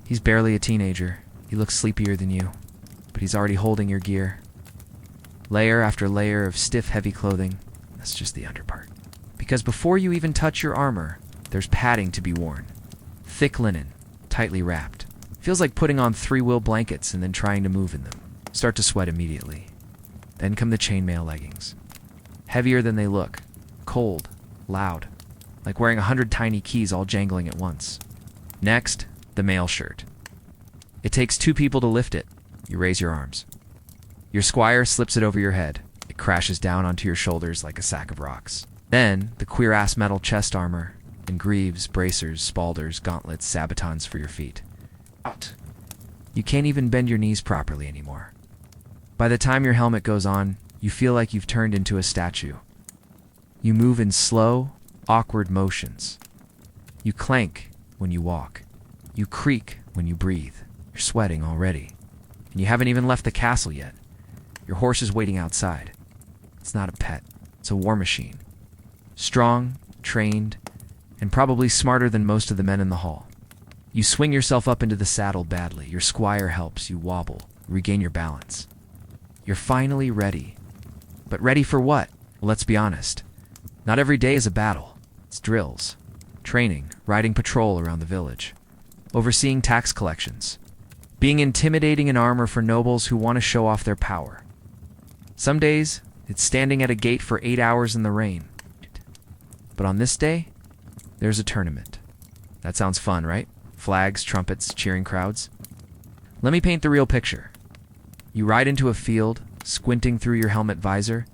He's barely a teenager. He looks sleepier than you, but he's already holding your gear. Layer after layer of stiff, heavy clothing. That's just the underpart. Because before you even touch your armor, there's padding to be worn. Thick linen, tightly wrapped. Feels like putting on 3-wool blankets and then trying to move in them. Start to sweat immediately. Then come the chainmail leggings. Heavier than they look. Cold. Loud. Like wearing 100 tiny keys all jangling at once. Next, the mail shirt. It takes 2 people to lift it. You raise your arms. Your squire slips it over your head. It crashes down onto your shoulders like a sack of rocks. Then, the queer-ass metal chest armor, and greaves, bracers, spalders, gauntlets, sabatons for your feet. Out. You can't even bend your knees properly anymore. By the time your helmet goes on, you feel like you've turned into a statue. You move in slow, awkward motions. You clank when you walk. You creak when you breathe. You're sweating already. And you haven't even left the castle yet. Your horse is waiting outside. It's not a pet. It's a war machine. Strong, trained, and probably smarter than most of the men in the hall. You swing yourself up into the saddle badly. Your squire helps. You wobble, regain your balance. You're finally ready. But ready for what? Well, let's be honest. Not every day is a battle. It's drills, training, riding patrol around the village, overseeing tax collections, being intimidating in armor for nobles who want to show off their power. Some days, it's standing at a gate for 8 hours in the rain. But on this day, there's a tournament. That sounds fun, right? Flags, trumpets, cheering crowds. Let me paint the real picture. You ride into a field, squinting through your helmet visor.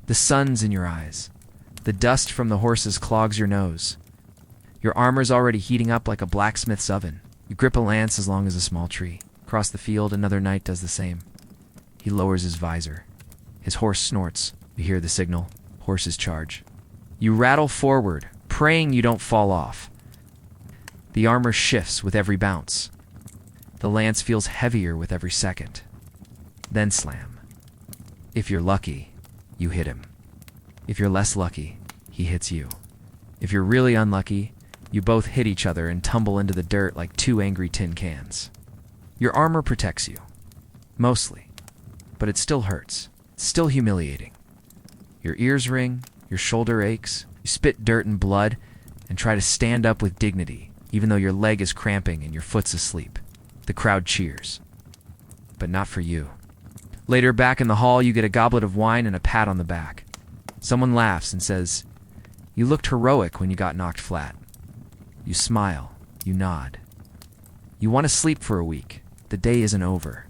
The sun's in your eyes. The dust from the horses clogs your nose. Your armor's already heating up like a blacksmith's oven. You grip a lance as long as a small tree. Across the field, another knight does the same. He lowers his visor. His horse snorts. You hear the signal. Horses charge. You rattle forward, praying you don't fall off. The armor shifts with every bounce. The lance feels heavier with every second. Then slam. If you're lucky, you hit him. If you're less lucky, he hits you. If you're really unlucky, you both hit each other and tumble into the dirt like two angry tin cans. Your armor protects you. Mostly. But it still hurts. It's still humiliating. Your ears ring, your shoulder aches, you spit dirt and blood, and try to stand up with dignity, even though your leg is cramping and your foot's asleep. The crowd cheers. But not for you. Later, back in the hall, you get a goblet of wine and a pat on the back. Someone laughs and says, "You looked heroic when you got knocked flat." You smile. You nod. You want to sleep for a week. The day isn't over.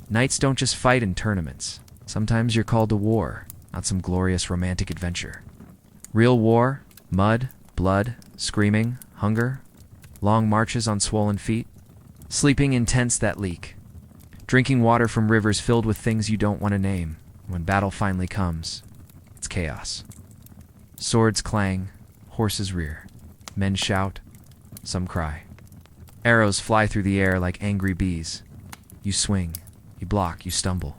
Knights don't just fight in tournaments. Sometimes you're called to war, not some glorious romantic adventure. Real war, mud, blood, screaming, hunger, long marches on swollen feet, sleeping in tents that leak, drinking water from rivers filled with things you don't want to name. When battle finally comes, it's chaos. Swords clang, horses rear, men shout, some cry. Arrows fly through the air like angry bees. You swing, you block, you stumble.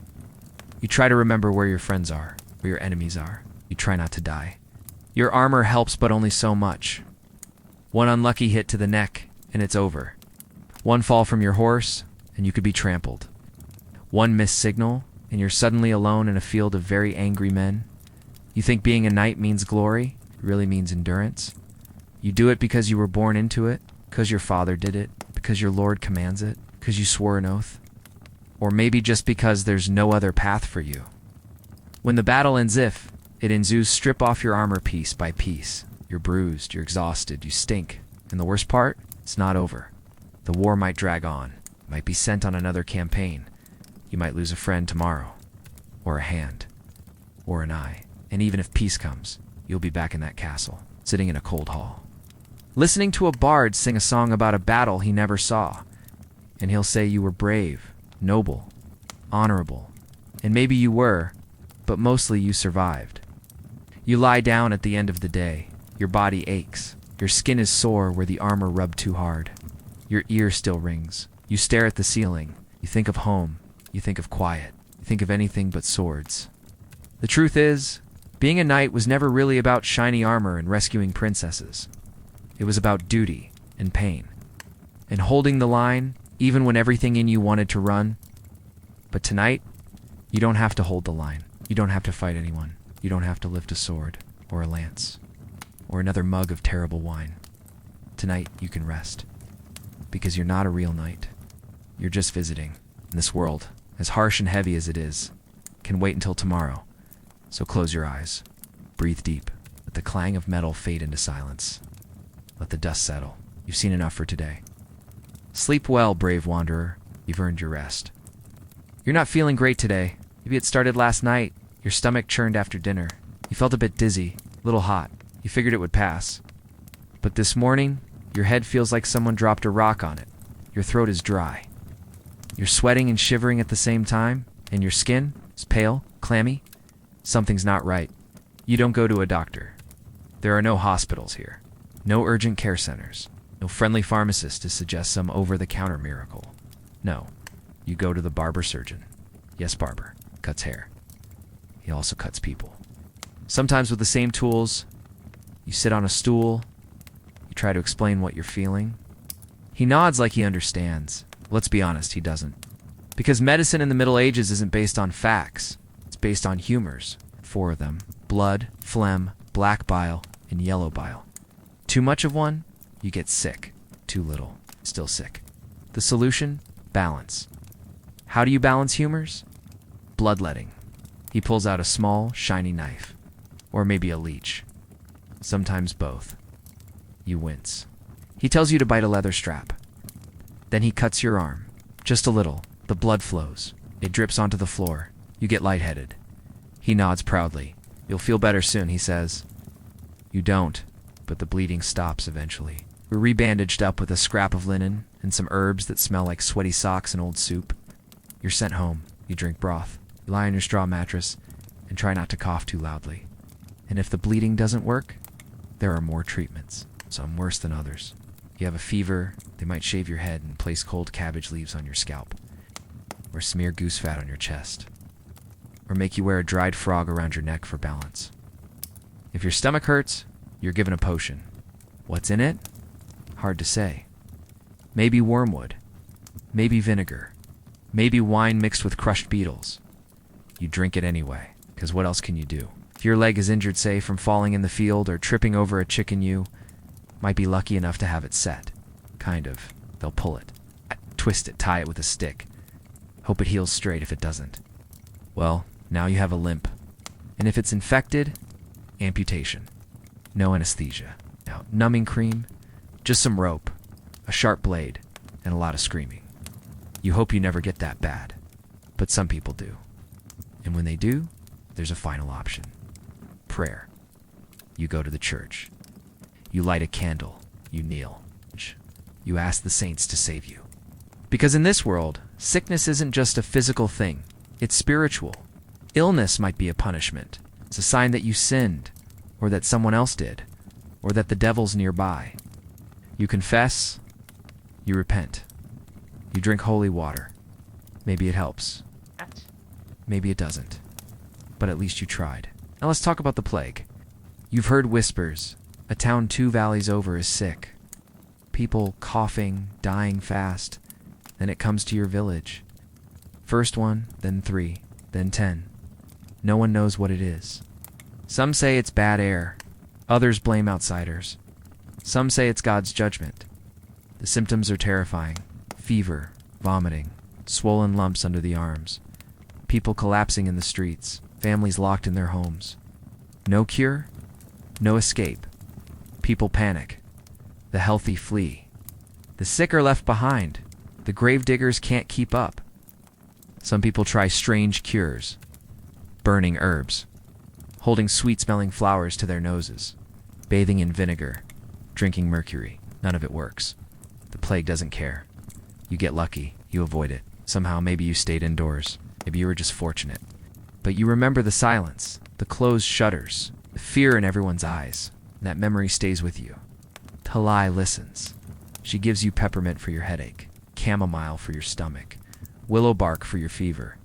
You try to remember where your friends are, where your enemies are. You try not to die. Your armor helps, but only so much. One unlucky hit to the neck, and it's over. One fall from your horse, and you could be trampled. One missed signal, and you're suddenly alone in a field of very angry men. You think being a knight means glory? It really means endurance. You do it because you were born into it, because your father did it, because your lord commands it, because you swore an oath. Or maybe just because there's no other path for you. When the battle ends, if it ensues, strip off your armor piece by piece. You're bruised, you're exhausted, you stink. And the worst part? It's not over. The war might drag on, might be sent on another campaign. You might lose a friend tomorrow, or a hand, or an eye. And even if peace comes, you'll be back in that castle, sitting in a cold hall, listening to a bard sing a song about a battle he never saw. And he'll say you were brave, noble, honorable, and maybe you were, but mostly you survived. You lie down at the end of the day. Your body aches. Your skin is sore where the armor rubbed too hard. Your ear still rings. You stare at the ceiling. You think of home. You think of quiet. You think of anything but swords. The truth is, being a knight was never really about shiny armor and rescuing princesses. It was about duty and pain, and holding the line even when everything in you wanted to run. But tonight, you don't have to hold the line. You don't have to fight anyone. You don't have to lift a sword, or a lance, or another mug of terrible wine. Tonight, you can rest, because you're not a real knight. You're just visiting. And this world, as harsh and heavy as it is, can wait until tomorrow. So close your eyes. Breathe deep. Let the clang of metal fade into silence. Let the dust settle. You've seen enough for today. Sleep well, brave wanderer. You've earned your rest. You're not feeling great today. Maybe it started last night. Your stomach churned after dinner. You felt a bit dizzy, a little hot. You figured it would pass. But this morning, your head feels like someone dropped a rock on it. Your throat is dry. You're sweating and shivering at the same time, and your skin is pale, clammy. Something's not right. You don't go to a doctor. There are no hospitals here. No urgent care centers. No friendly pharmacist to suggest some over-the-counter miracle. No, you go to the barber surgeon. Yes, barber. cuts hair. He also cuts people. Sometimes with the same tools. You sit on a stool. You try to explain what you're feeling. He nods like he understands. Let's be honest, he doesn't. Because medicine in the Middle Ages isn't based on facts. It's based on humors. 4 of them. Blood, phlegm, black bile, and yellow bile. Too much of one, you get sick. Too little, still sick. The solution? Balance. How do you balance humors? Bloodletting. He pulls out a small, shiny knife. Or maybe a leech. Sometimes both. You wince. He tells you to bite a leather strap. Then he cuts your arm. Just a little. The blood flows. It drips onto the floor. You get lightheaded. He nods proudly. You'll feel better soon, he says. You don't, but the bleeding stops eventually. We're rebandaged up with a scrap of linen and some herbs that smell like sweaty socks and old soup. You're sent home. You drink broth. You lie on your straw mattress and try not to cough too loudly. And if the bleeding doesn't work, there are more treatments, some worse than others. You have a fever, they might shave your head and place cold cabbage leaves on your scalp, or smear goose fat on your chest, or make you wear a dried frog around your neck for balance. If your stomach hurts, you're given a potion. What's in it? Hard to say. Maybe wormwood, maybe vinegar, maybe wine mixed with crushed beetles. You drink it anyway, because what else can you do? If your leg is injured, say, from falling in the field or tripping over a chicken, you might be lucky enough to have it set. Kind of. They'll pull it, twist it, tie it with a stick. Hope it heals straight if it doesn't. Well, now you have a limp. And if it's infected, amputation. No anesthesia. Now, numbing cream, just some rope, a sharp blade, and a lot of screaming. You hope you never get that bad. But some people do. And when they do, there's a final option. Prayer. You go to the church. You light a candle. You kneel. You ask the saints to save you. Because in this world, sickness isn't just a physical thing. It's spiritual. Illness might be a punishment. It's a sign that you sinned, or that someone else did, or that the devil's nearby. You confess. You repent. You drink holy water. Maybe it helps. Maybe it doesn't. But at least you tried. Now let's talk about the plague. You've heard whispers. A town 2 valleys over is sick. People coughing, dying fast. Then it comes to your village. First 1, then 3, then 10. No one knows what it is. Some say it's bad air. Others blame outsiders. Some say it's God's judgment. The symptoms are terrifying. Fever, vomiting, swollen lumps under the arms. People collapsing in the streets. Families locked in their homes. No cure, no escape. People panic. The healthy flee. The sick are left behind. The gravediggers can't keep up. Some people try strange cures. Burning herbs. Holding sweet-smelling flowers to their noses. Bathing in vinegar. Drinking mercury. None of it works. The plague doesn't care. You get lucky. You avoid it. Somehow maybe you stayed indoors. Maybe you were just fortunate. But you remember the silence, the closed shutters, the fear in everyone's eyes. And that memory stays with you. Talai listens. She gives you peppermint for your headache, chamomile for your stomach, willow bark for your fever.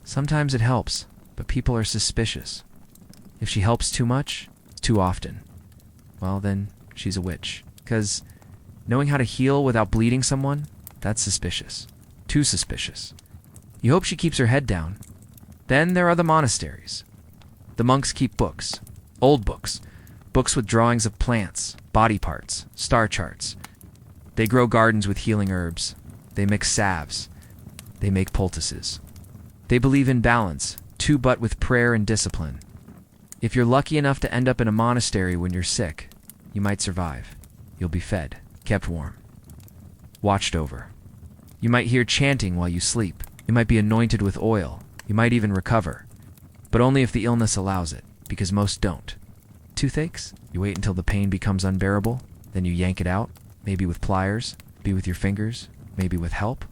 Sometimes it helps, but people are suspicious. If she helps too much, too often, well then, she's a witch. 'Cause knowing how to heal without bleeding someone, that's suspicious. Too suspicious. You hope she keeps her head down. Then there are the monasteries. The monks keep books, old books, books with drawings of plants, body parts, star charts. They grow gardens with healing herbs. They mix salves. They make poultices. They believe in balance, too, but with prayer and discipline. If you're lucky enough to end up in a monastery when you're sick, you might survive. You'll be fed, kept warm, watched over. You might hear chanting while you sleep. You might be anointed with oil. You might even recover. But only if the illness allows it, because most don't. Toothaches? You wait until the pain becomes unbearable, then you yank it out, maybe with pliers, maybe with your fingers, maybe with help.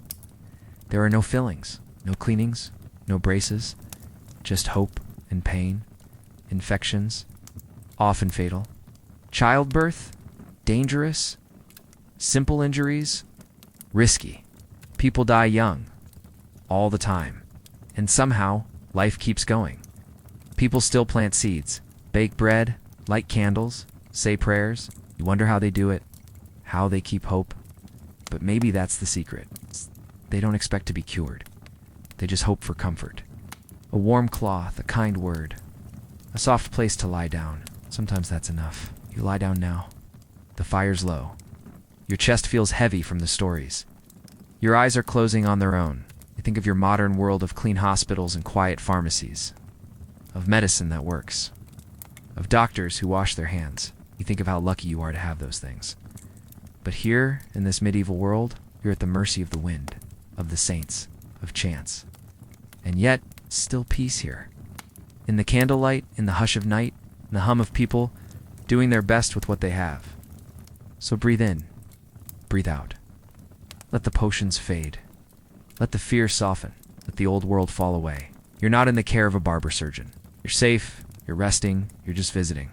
There are no fillings, no cleanings, no braces, just hope and pain, infections, often fatal. Childbirth? Dangerous? Simple injuries? Risky. People die young. All the time. And somehow, Life keeps going. People still plant seeds, bake bread, light candles, say prayers. You wonder how they do it, how they keep hope. But maybe that's the secret. They don't expect to be cured. They just hope for comfort. A warm cloth, a kind word, a soft place to lie down. Sometimes that's enough. You lie down now. The fire's low. Your chest feels heavy from the stories. Your eyes are closing on their own. You think of your modern world of clean hospitals and quiet pharmacies, of medicine that works, of doctors who wash their hands. You think of how lucky you are to have those things. But here, in this medieval world, you're at the mercy of the wind, of the saints, of chance. And yet, still peace here. In the candlelight, in the hush of night, in the hum of people doing their best with what they have. So breathe in, breathe out. Let the potions fade. Let the fear soften. Let the old world fall away. You're not in the care of a barber surgeon. You're safe, you're resting, you're just visiting.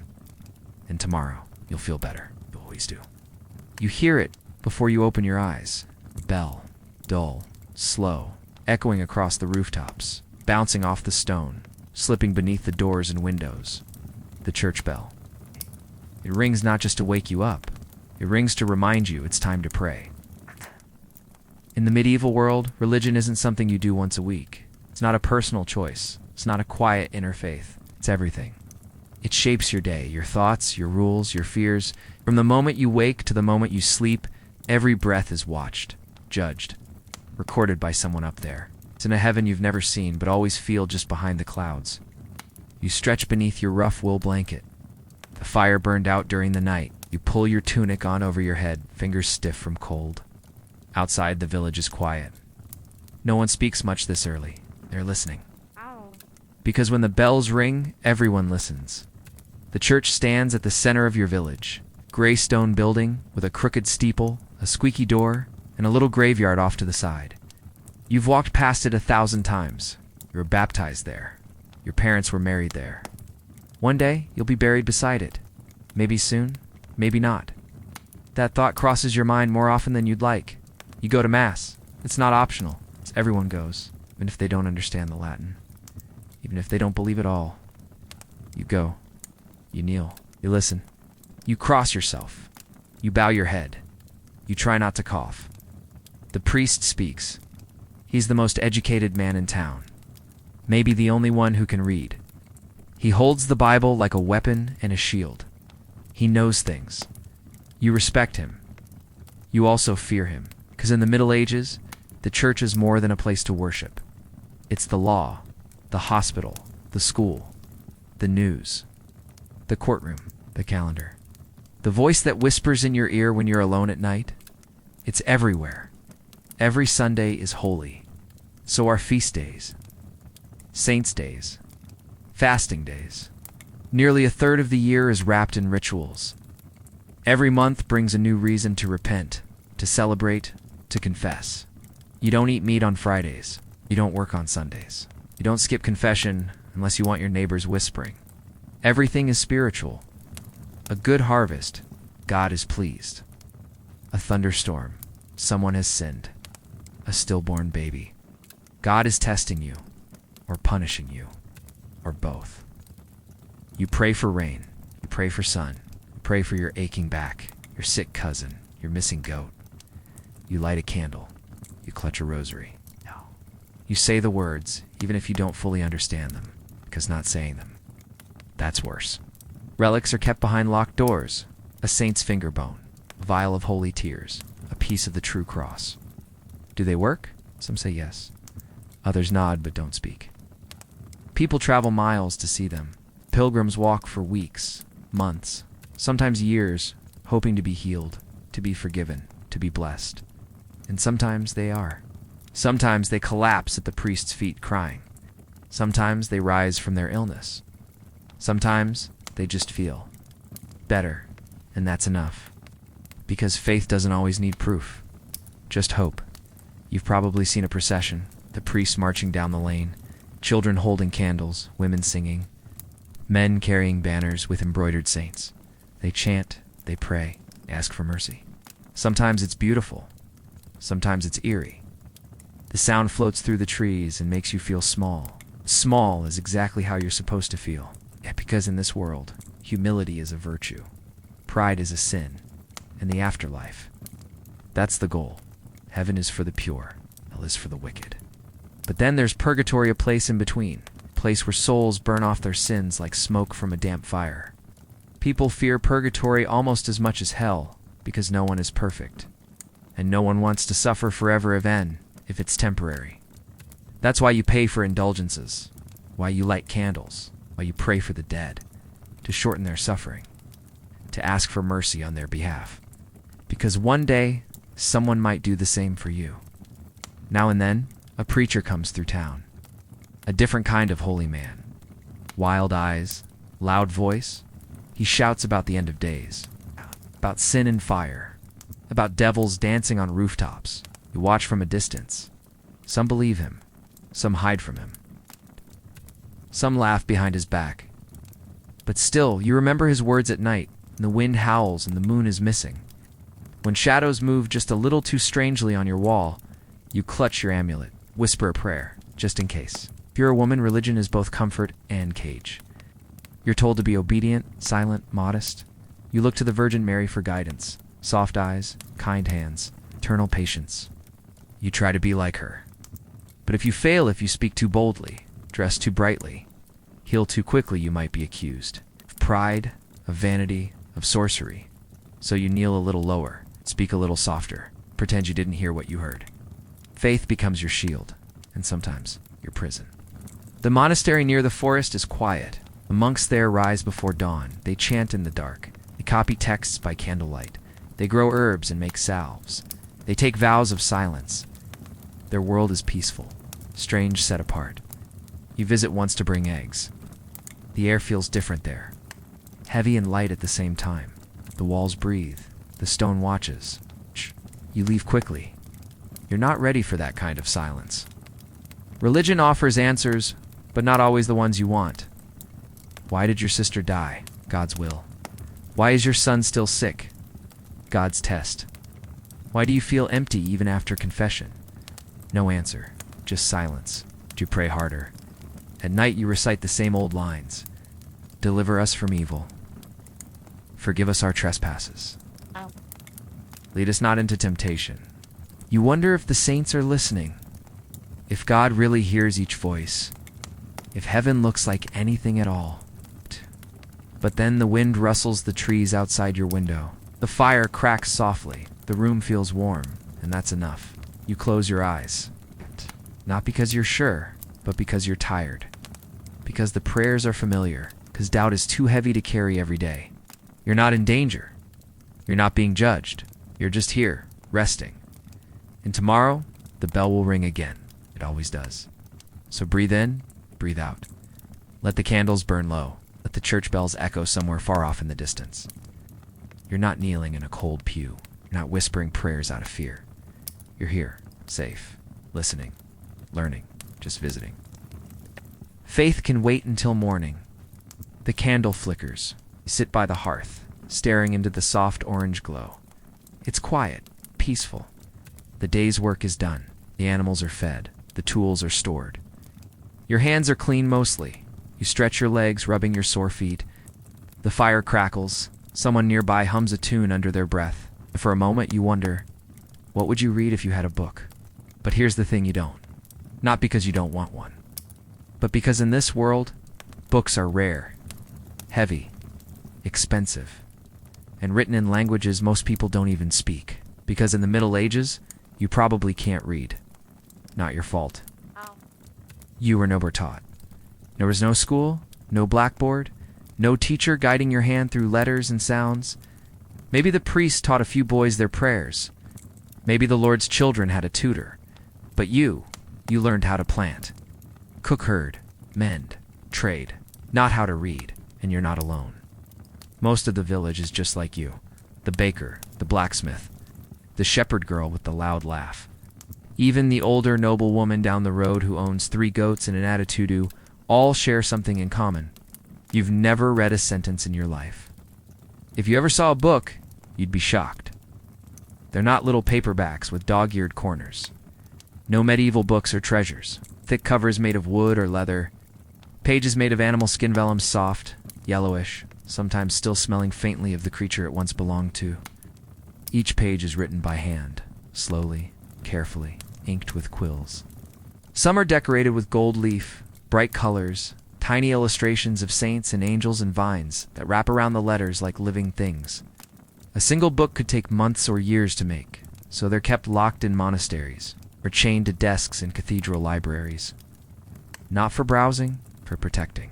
And tomorrow, you'll feel better. You always do. You hear it before you open your eyes. A bell, dull, slow, echoing across the rooftops, bouncing off the stone, slipping beneath the doors and windows. The church bell. It rings not just to wake you up. It rings to remind you it's time to pray. In the medieval world, religion isn't something you do once a week. It's not a personal choice. It's not a quiet inner faith. It's everything. It shapes your day, your thoughts, your rules, your fears. From the moment you wake to the moment you sleep, every breath is watched, judged, recorded by someone up there. It's in a heaven you've never seen, but always feel just behind the clouds. You stretch beneath your rough wool blanket. The fire burned out during the night. You pull your tunic on over your head, fingers stiff from cold. Outside, the village is quiet. No one speaks much this early. They're listening. Because when the bells ring, everyone listens. The church stands at the center of your village. Gray stone building with a crooked steeple, a squeaky door, and a little graveyard off to the side. You've walked past it 1,000 times. You were baptized there. Your parents were married there. One day, you'll be buried beside it. Maybe soon, maybe not. That thought crosses your mind more often than you'd like. You go to Mass. It's not optional. Everyone goes, even if they don't understand the Latin. Even if they don't believe it all. You go. You kneel. You listen. You cross yourself. You bow your head. You try not to cough. The priest speaks. He's the most educated man in town. Maybe the only one who can read. He holds the Bible like a weapon and a shield. He knows things. You respect him. You also fear him, because in the Middle Ages, the church is more than a place to worship. It's the law, the hospital, the school, the news, the courtroom, the calendar. The voice that whispers in your ear when you're alone at night. It's everywhere. Every Sunday is holy. So are feast days, saints' days, fasting days. Nearly a third of the year is wrapped in rituals. Every month brings a new reason to repent, to celebrate, to confess. You don't eat meat on Fridays. You don't work on Sundays. You don't skip confession unless you want your neighbors whispering. Everything is spiritual. A good harvest, God is pleased. A thunderstorm, someone has sinned. A stillborn baby. God is testing you, or punishing you, or both. You pray for rain. You pray for sun. You pray for your aching back, your sick cousin, your missing goat. You light a candle. You clutch a rosary. You say the words, even if you don't fully understand them, because not saying them, that's worse. Relics are kept behind locked doors. A saint's finger bone, a vial of holy tears, a piece of the true cross. Do they work? Some say yes. Others nod but don't speak. People travel miles to see them. Pilgrims walk for weeks, months, sometimes years, hoping to be healed, to be forgiven, to be blessed. And sometimes they are. Sometimes they collapse at the priest's feet crying. Sometimes they rise from their illness. Sometimes they just feel better, and that's enough. Because faith doesn't always need proof, just hope. You've probably seen a procession, the priests marching down the lane, children holding candles, women singing, men carrying banners with embroidered saints. They chant, they pray, ask for mercy. Sometimes it's beautiful. Sometimes it's eerie. The sound floats through the trees and makes you feel small, Small is exactly how you're supposed to feel. Yeah, because in this world, humility is a virtue, pride is a sin, and the afterlife, that's the goal. Heaven is for the pure, hell is for the wicked. But then there's purgatory, a place in between, a place where souls burn off their sins like smoke from a damp fire. People fear purgatory almost as much as hell because no one is perfect, and no one wants to suffer forever if it's temporary. That's why you pay for indulgences, why you light candles, why you pray for the dead, to shorten their suffering, to ask for mercy on their behalf. Because one day, someone might do the same for you. Now and then, a preacher comes through town. A different kind of holy man. Wild eyes, loud voice. He shouts about the end of days, about sin and fire, about devils dancing on rooftops. You watch from a distance. Some believe him. Some hide from him. Some laugh behind his back. But still, you remember his words at night, and the wind howls and the moon is missing. When shadows move just a little too strangely on your wall, you clutch your amulet, whisper a prayer, just in case. If you're a woman, religion is both comfort and cage. You're told to be obedient, silent, modest. You look to the Virgin Mary for guidance, soft eyes, kind hands, eternal patience. You try to be like her. But if you fail, if you speak too boldly, dress too brightly, heal too quickly, you might be accused of pride, of vanity, of sorcery. So you kneel a little lower, speak a little softer, pretend you didn't hear what you heard. Faith becomes your shield, and sometimes your prison. The monastery near the forest is quiet. The monks there rise before dawn. They chant in the dark. They copy texts by candlelight. They grow herbs and make salves. They take vows of silence. Their world is peaceful, strange, set apart. You visit once to bring eggs. The air feels different there, heavy and light at the same time. The walls breathe. The stone watches. You leave quickly. You're not ready for that kind of silence. Religion offers answers, but not always the ones you want. Why did your sister die? God's will. Why is your son still sick? God's test. Why do you feel empty even after confession? No answer, just silence. Do you pray harder? At night you recite the same old lines. Deliver us from evil. Forgive us our trespasses. Lead us not into temptation. You wonder if the saints are listening, if God really hears each voice, if heaven looks like anything at all. But then the wind rustles the trees outside your window. The fire cracks softly. The room feels warm, and that's enough. You close your eyes. Not because you're sure, but because you're tired. Because the prayers are familiar. Because doubt is too heavy to carry every day. You're not in danger. You're not being judged. You're just here, resting. And tomorrow, the bell will ring again. It always does. So breathe in, breathe out. Let the candles burn low. Let the church bells echo somewhere far off in the distance. You're not kneeling in a cold pew. You're not whispering prayers out of fear. You're here, safe, listening, learning, just visiting. Faith can wait until morning. The candle flickers. You sit by the hearth, staring into the soft orange glow. It's quiet, peaceful. The day's work is done. The animals are fed. The tools are stored. Your hands are clean mostly. You stretch your legs, rubbing your sore feet. The fire crackles. Someone nearby hums a tune under their breath. For a moment you wonder, what would you read if you had a book? But here's the thing, you don't. Not because you don't want one, but because in this world, books are rare, heavy, expensive, and written in languages most people don't even speak. Because in the Middle Ages, you probably can't read. Not your fault. You were never taught. There was no school, no blackboard, no teacher guiding your hand through letters and sounds. Maybe the priest taught a few boys their prayers. Maybe the Lord's children had a tutor. But you learned how to plant, cook, herd, mend, trade, not how to read, and you're not alone. Most of the village is just like you. The baker, the blacksmith, the shepherd girl with the loud laugh. Even the older noble woman down the road who owns 3 goats and an attitude all share something in common. You've never read a sentence in your life. If you ever saw a book, you'd be shocked. They're not little paperbacks with dog-eared corners. No medieval books or treasures. Thick covers made of wood or leather. Pages made of animal skin vellum, soft, yellowish, sometimes still smelling faintly of the creature it once belonged to. Each page is written by hand, slowly, carefully, inked with quills. Some are decorated with gold leaf, bright colors, tiny illustrations of saints and angels and vines that wrap around the letters like living things. A single book could take months or years to make, so they're kept locked in monasteries or chained to desks in cathedral libraries. Not for browsing, for protecting.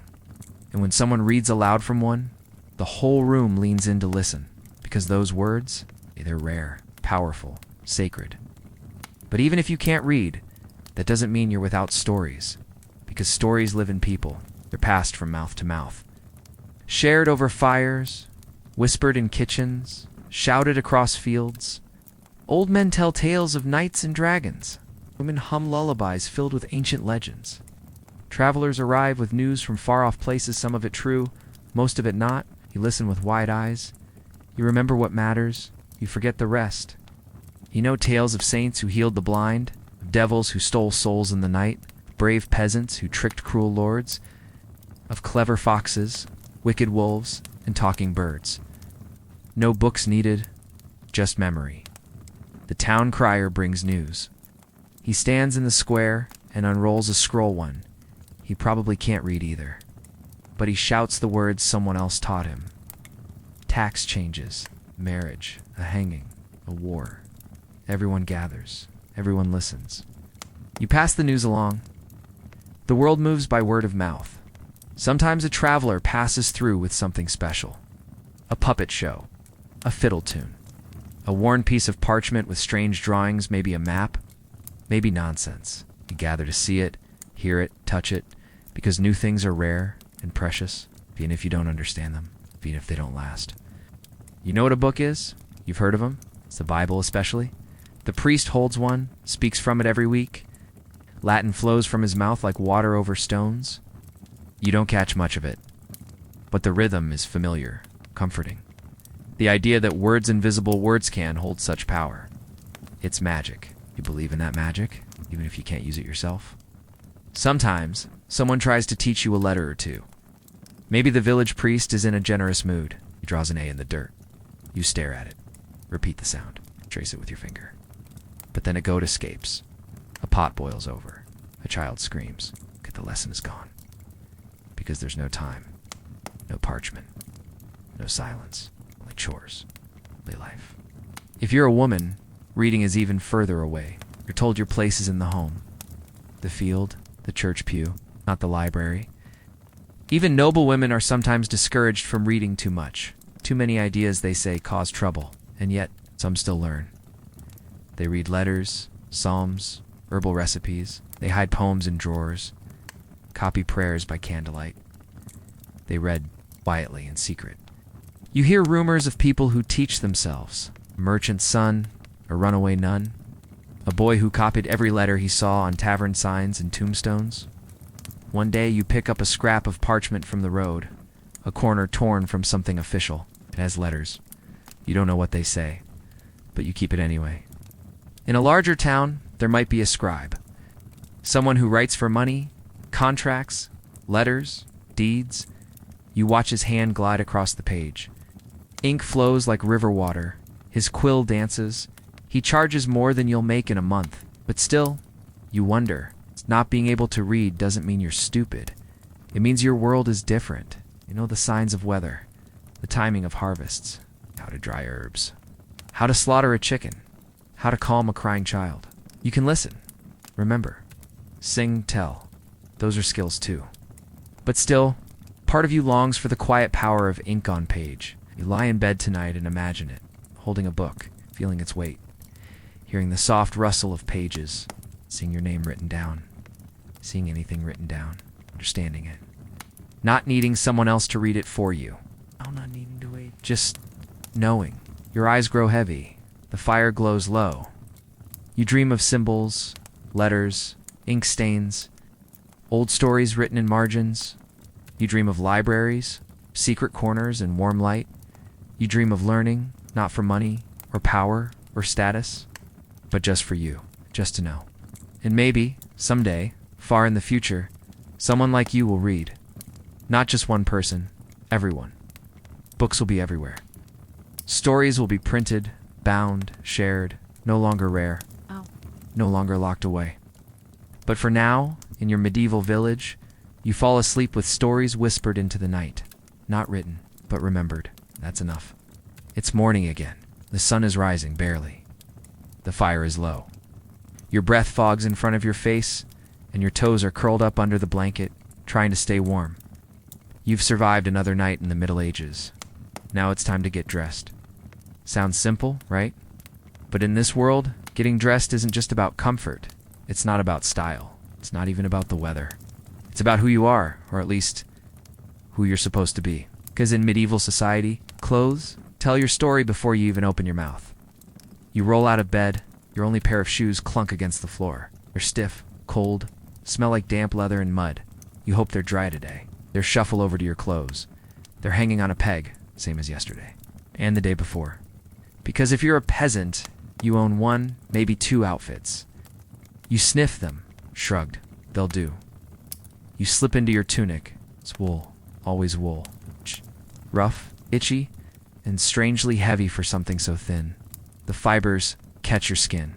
And when someone reads aloud from one, the whole room leans in to listen, because those words, they're rare, powerful, sacred. But even if you can't read, that doesn't mean you're without stories, because stories live in people. They're passed from mouth to mouth. Shared over fires, whispered in kitchens, shouted across fields. Old men tell tales of knights and dragons. Women hum lullabies filled with ancient legends. Travelers arrive with news from far-off places, some of it true, most of it not. You listen with wide eyes. You remember what matters. You forget the rest. You know tales of saints who healed the blind, of devils who stole souls in the night, brave peasants who tricked cruel lords, of clever foxes, wicked wolves, and talking birds. No books needed, just memory. The town crier brings news. He stands in the square and unrolls a scroll one. He probably can't read either, but he shouts the words someone else taught him. Tax changes, marriage, a hanging, a war. Everyone gathers. Everyone listens. You pass the news along. The world moves by word of mouth. Sometimes a traveler passes through with something special. A puppet show, a fiddle tune, a worn piece of parchment with strange drawings, maybe a map, maybe nonsense. You gather to see it, hear it, touch it, because new things are rare and precious, even if you don't understand them, even if they don't last. You know what a book is? You've heard of them. It's the Bible especially. The priest holds one, speaks from it every week. Latin flows from his mouth like water over stones. You don't catch much of it, but the rhythm is familiar, comforting. The idea that words invisible words can hold such power. It's magic. You believe in that magic, even if you can't use it yourself. Sometimes, someone tries to teach you a letter or two. Maybe the village priest is in a generous mood. He draws an A in the dirt. You stare at it. Repeat the sound. Trace it with your finger. But then a goat escapes. A pot boils over. A child screams. Okay, the lesson is gone. Because there's no time. No parchment. No silence. Only chores. Only life. If you're a woman, reading is even further away. You're told your place is in the home. The field, the church pew, not the library. Even noble women are sometimes discouraged from reading too much. Too many ideas, they say, cause trouble, and yet some still learn. They read letters, psalms, herbal recipes. They hide poems in drawers, copy prayers by candlelight. They read quietly in secret. You hear rumors of people who teach themselves. A merchant's son, a runaway nun, a boy who copied every letter he saw on tavern signs and tombstones. One day you pick up a scrap of parchment from the road, a corner torn from something official. It has letters. You don't know what they say, but you keep it anyway. In a larger town, there might be a scribe. Someone who writes for money, contracts, letters, deeds. You watch his hand glide across the page. Ink flows like river water. His quill dances. He charges more than you'll make in a month. But still, you wonder. Not being able to read doesn't mean you're stupid. It means your world is different. You know the signs of weather, the timing of harvests, how to dry herbs, how to slaughter a chicken, how to calm a crying child. You can listen, remember, sing, tell. Those are skills too. But still, part of you longs for the quiet power of ink on page. You lie in bed tonight and imagine it, holding a book, feeling its weight, hearing the soft rustle of pages, seeing your name written down, seeing anything written down, understanding it. Not needing someone else to read it for you. Oh, not needing to wait. Just knowing. Your eyes grow heavy. The fire glows low. You dream of symbols, letters, ink stains, old stories written in margins. You dream of libraries, secret corners and warm light. You dream of learning, not for money or power or status, but just for you, just to know. And maybe, someday, far in the future, someone like you will read. Not just one person, everyone. Books will be everywhere. Stories will be printed, bound, shared, no longer rare, no longer locked away. But for now, in your medieval village, you fall asleep with stories whispered into the night. Not written, but remembered. That's enough. It's morning again. The sun is rising, barely. The fire is low. Your breath fogs in front of your face, and your toes are curled up under the blanket, trying to stay warm. You've survived another night in the Middle Ages. Now it's time to get dressed. Sounds simple, right? But in this world, getting dressed isn't just about comfort. It's not about style. It's not even about the weather. It's about who you are, or at least who you're supposed to be. Because in medieval society, clothes tell your story before you even open your mouth. You roll out of bed, your only pair of shoes clunk against the floor. They're stiff, cold, smell like damp leather and mud. You hope they're dry today. They're shuffle over to your clothes. They're hanging on a peg, same as yesterday. And the day before. Because if you're a peasant, you own one, maybe two outfits. You sniff them, shrugged. They'll do. You slip into your tunic. It's wool, always wool. Rough, itchy, and strangely heavy for something so thin. The fibers catch your skin.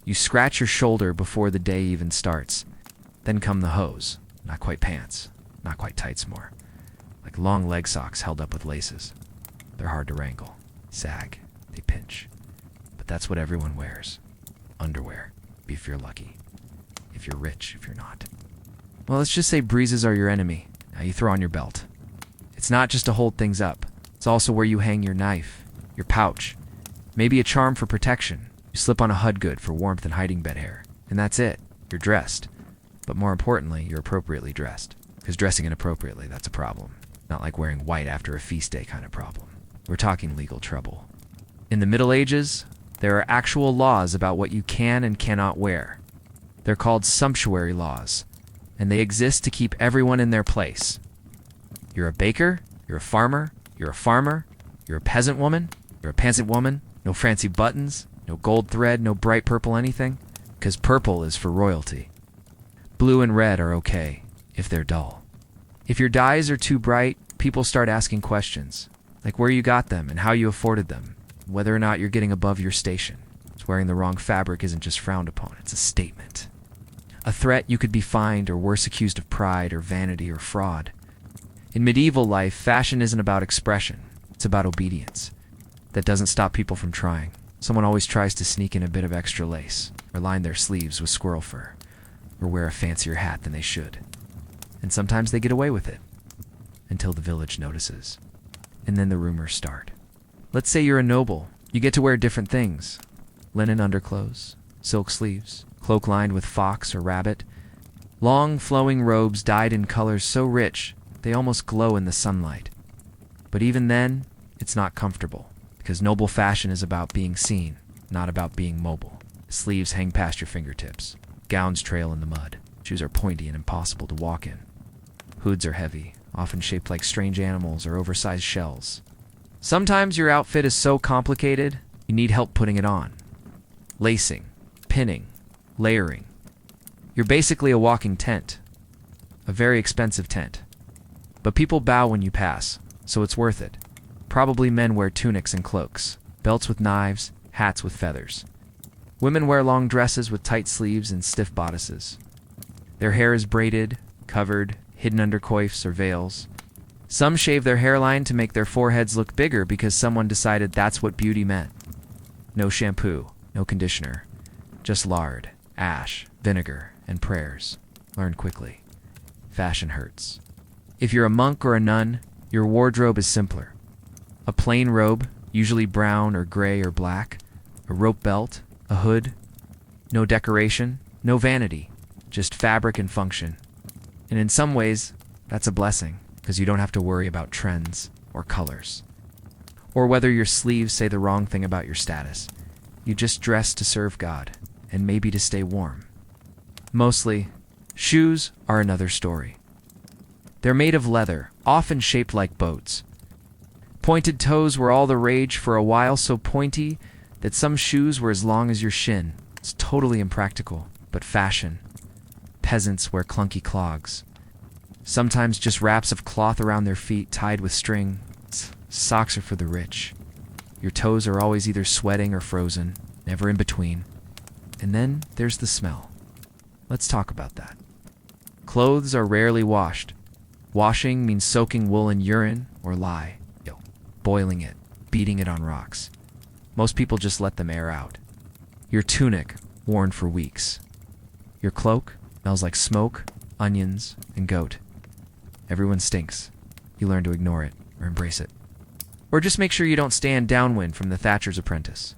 You scratch your shoulder before the day even starts. Then come the hose. Not quite pants, not quite tights more. Like long leg socks held up with laces. They're hard to wrangle, sag, they pinch. But that's what everyone wears. Underwear, if you're lucky. If you're rich, if you're not. Well, let's just say breezes are your enemy. Now you throw on your belt. It's not just to hold things up. It's also where you hang your knife, your pouch, maybe a charm for protection. You slip on a hud good for warmth and hiding bed hair. And that's it. You're dressed. But more importantly, you're appropriately dressed. Because dressing inappropriately, that's a problem. Not like wearing white after a feast day kind of problem. We're talking legal trouble. In the Middle Ages, there are actual laws about what you can and cannot wear. They're called sumptuary laws, and they exist to keep everyone in their place. You're a baker, you're a farmer, you're a peasant woman, you're a peasant woman, no fancy buttons, no gold thread, no bright purple anything, because purple is for royalty. Blue and red are okay, if they're dull. If your dyes are too bright, people start asking questions, like where you got them and how you afforded them, whether or not you're getting above your station. Wearing the wrong fabric isn't just frowned upon, it's a statement. A threat you could be fined or worse accused of pride or vanity or fraud. In medieval life, fashion isn't about expression, it's about obedience. That doesn't stop people from trying. Someone always tries to sneak in a bit of extra lace, or line their sleeves with squirrel fur, or wear a fancier hat than they should. And sometimes they get away with it, until the village notices. And then the rumors start. Let's say you're a noble. You get to wear different things. Linen underclothes, silk sleeves, cloak lined with fox or rabbit, long flowing robes dyed in colors so rich they almost glow in the sunlight. But even then, it's not comfortable, because noble fashion is about being seen, not about being mobile. Sleeves hang past your fingertips. Gowns trail in the mud. Shoes are pointy and impossible to walk in. Hoods are heavy, often shaped like strange animals or oversized shells. Sometimes your outfit is so complicated, you need help putting it on. Lacing, pinning, layering. You're basically a walking tent. A very expensive tent. But people bow when you pass, so it's worth it. Probably men wear tunics and cloaks, belts with knives, hats with feathers. Women wear long dresses with tight sleeves and stiff bodices. Their hair is braided, covered, hidden under coifs or veils. Some shave their hairline to make their foreheads look bigger because someone decided that's what beauty meant. No shampoo, no conditioner, just lard, ash, vinegar, and prayers. Learn quickly. Fashion hurts. If you're a monk or a nun, your wardrobe is simpler. A plain robe, usually brown or gray or black, a rope belt, a hood, no decoration, no vanity, just fabric and function. And in some ways, that's a blessing, because you don't have to worry about trends or colors. Or whether your sleeves say the wrong thing about your status. You just dress to serve God, and maybe to stay warm. Mostly, shoes are another story. They're made of leather, often shaped like boats. Pointed toes were all the rage for a while, so pointy that some shoes were as long as your shin. It's totally impractical. but fashion. Peasants wear clunky clogs. Sometimes just wraps of cloth around their feet tied with string. Socks are for the rich. Your toes are always either sweating or frozen, never in between. And then there's the smell. Let's talk about that. Clothes are rarely washed. Washing means soaking wool in urine or lye, boiling it, beating it on rocks. Most people just let them air out. Your tunic, worn for weeks. Your cloak smells like smoke, onions, and goat. Everyone stinks. You learn to ignore it or embrace it. Or just make sure you don't stand downwind from the Thatcher's apprentice.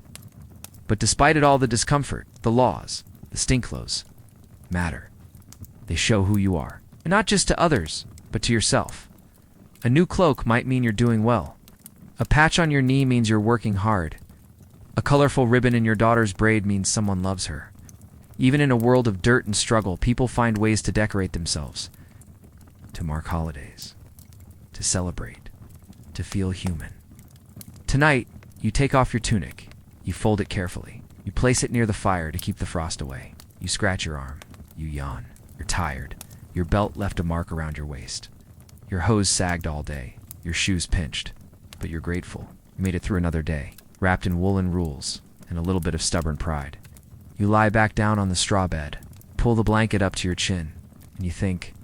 But despite it all, the discomfort, the laws, the stink clothes, matter. They show who you are. And not just to others, but to yourself. A new cloak might mean you're doing well. A patch on your knee means you're working hard. A colorful ribbon in your daughter's braid means someone loves her. Even in a world of dirt and struggle, people find ways to decorate themselves. To mark holidays. To celebrate. To feel human. Tonight, you take off your tunic. You fold it carefully. You place it near the fire to keep the frost away. You scratch your arm. You yawn. You're tired. Your belt left a mark around your waist. Your hose sagged all day. Your shoes pinched. But you're grateful. You made it through another day, wrapped in woolen rules and a little bit of stubborn pride. You lie back down on the straw bed, pull the blanket up to your chin, and you think,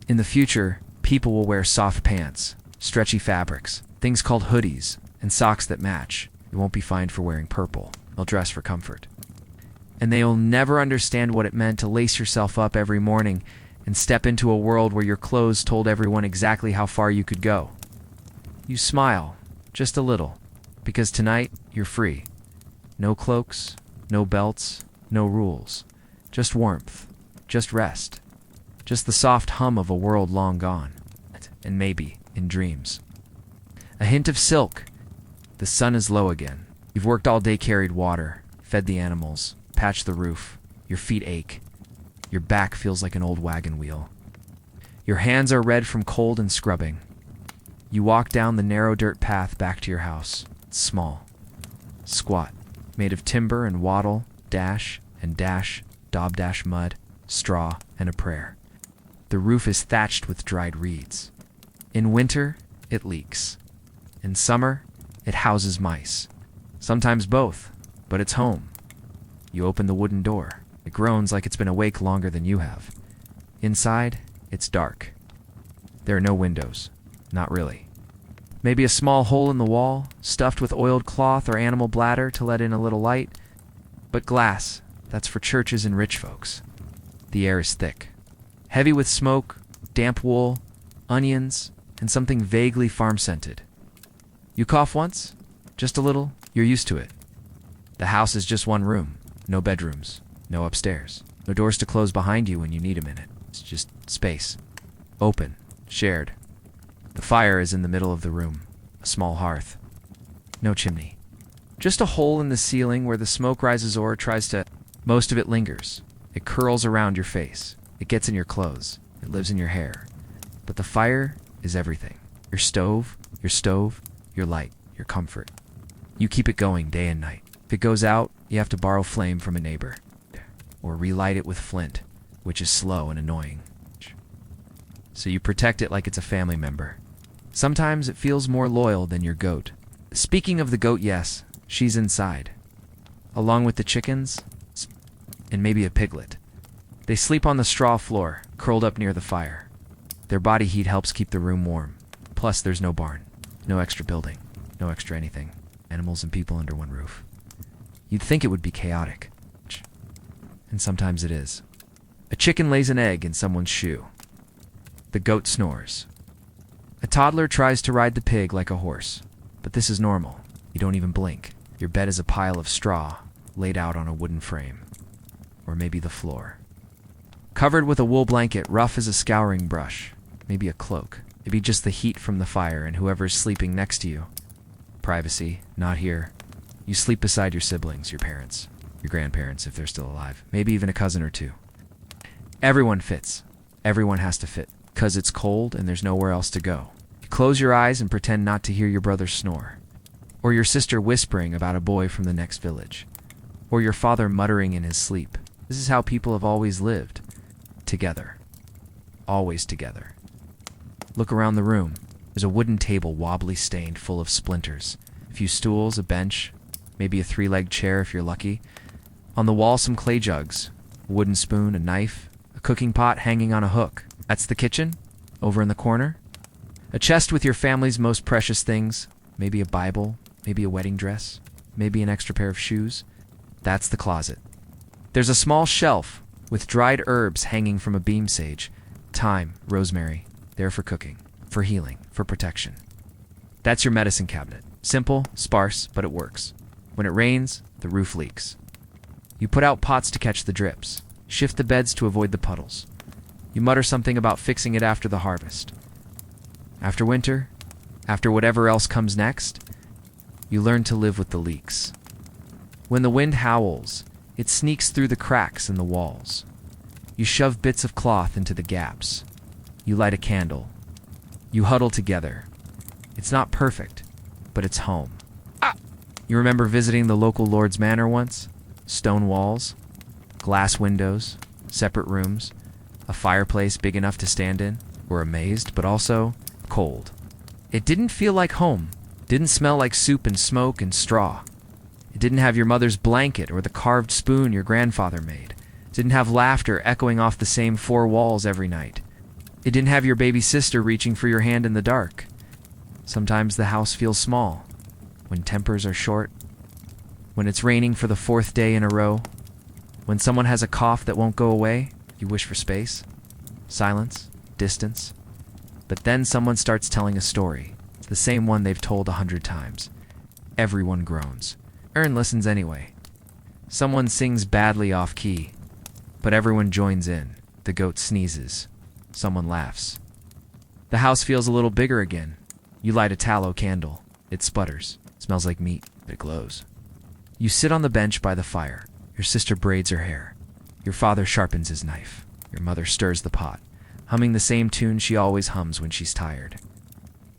in the future, people will wear soft pants, stretchy fabrics, things called hoodies, and socks that match. You won't be fined for wearing purple. They'll dress for comfort. And they'll never understand what it meant to lace yourself up every morning and step into a world where your clothes told everyone exactly how far you could go. You smile, just a little, because tonight you're free. No cloaks, no belts, no rules. Just warmth, just rest, just the soft hum of a world long gone, and maybe in dreams. A hint of silk. The sun is low again. You've worked all day, carried water, fed the animals, patched the roof. Your feet ache. Your back feels like an old wagon wheel. Your hands are red from cold and scrubbing. You walk down the narrow dirt path back to your house. It's small, squat, made of timber and wattle, dash and dash, daub mud, straw, and a prayer. The roof is thatched with dried reeds. In winter, it leaks. In summer, it houses mice. Sometimes both, but it's home. You open the wooden door. It groans like it's been awake longer than you have. Inside, it's dark. There are no windows. Not really. Maybe a small hole in the wall, stuffed with oiled cloth or animal bladder to let in a little light. But glass, that's for churches and rich folks. The air is thick. Heavy with smoke, damp wool, onions, and something vaguely farm-scented. You cough once? Just a little? You're used to it. The house is just one room. No bedrooms. No upstairs. No doors to close behind you when you need a minute. It's just space. Open. Shared. The fire is in the middle of the room. A small hearth. No chimney. Just a hole in the ceiling where the smoke rises or tries to... Most of it lingers. It curls around your face. It gets in your clothes. It lives in your hair. But the fire is everything. Your stove, your light, your comfort. You keep it going day and night. If it goes out, you have to borrow flame from a neighbor. Or relight it with flint, which is slow and annoying. So you protect it like it's a family member. Sometimes it feels more loyal than your goat. Speaking of the goat, yes, she's inside. Along with the chickens, and maybe a piglet. They sleep on the straw floor, curled up near the fire. Their body heat helps keep the room warm. Plus, there's no barn, no extra building, no extra anything. Animals and people under one roof. You'd think it would be chaotic. And sometimes it is. A chicken lays an egg in someone's shoe. The goat snores. A toddler tries to ride the pig like a horse. But this is normal. You don't even blink. Your bed is a pile of straw, laid out on a wooden frame. Or maybe the floor. Covered with a wool blanket, rough as a scouring brush. Maybe a cloak. Maybe just the heat from the fire and whoever's sleeping next to you. Privacy, not here. You sleep beside your siblings, your parents, your grandparents if they're still alive, maybe even a cousin or two. Everyone fits. Everyone has to fit, 'cause it's cold and there's nowhere else to go. You close your eyes and pretend not to hear your brother snore, or your sister whispering about a boy from the next village, or your father muttering in his sleep. This is how people have always lived. Together. Always together. Look around the room. There's a wooden table wobbly stained full of splinters. A few stools, a bench, maybe a three-legged chair if you're lucky. On the wall, some clay jugs, a wooden spoon, a knife, a cooking pot hanging on a hook. That's the kitchen, over in the corner. A chest with your family's most precious things, maybe a Bible, maybe a wedding dress, maybe an extra pair of shoes. That's the closet. There's a small shelf with dried herbs hanging from a beam sage. Thyme, rosemary, there for cooking, for healing, for protection. That's your medicine cabinet. Simple, sparse, but it works. When it rains, the roof leaks. You put out pots to catch the drips, shift the beds to avoid the puddles. You mutter something about fixing it after the harvest. After winter, after whatever else comes next, you learn to live with the leaks. When the wind howls, it sneaks through the cracks in the walls. You shove bits of cloth into the gaps. You light a candle. You huddle together. It's not perfect, but it's home. You remember visiting the local lord's manor once? Stone walls, glass windows, separate rooms, a fireplace big enough to stand in. Were amazed, but also cold. It didn't feel like home. Didn't smell like soup and smoke and straw. It didn't have your mother's blanket or the carved spoon your grandfather made. It didn't have laughter echoing off the same four walls every night. It didn't have your baby sister reaching for your hand in the dark. Sometimes the house feels small, when tempers are short, when it's raining for the fourth day in a row, when someone has a cough that won't go away, you wish for space, silence, distance. But then someone starts telling a story, the same one they've told 100 times. Everyone groans. Ern listens anyway. Someone sings badly off key, but everyone joins in. The goat sneezes. Someone laughs. The house feels a little bigger again. You light a tallow candle. It sputters. Smells like meat. It glows. You sit on the bench by the fire. Your sister braids her hair. Your father sharpens his knife. Your mother stirs the pot, humming the same tune she always hums when she's tired.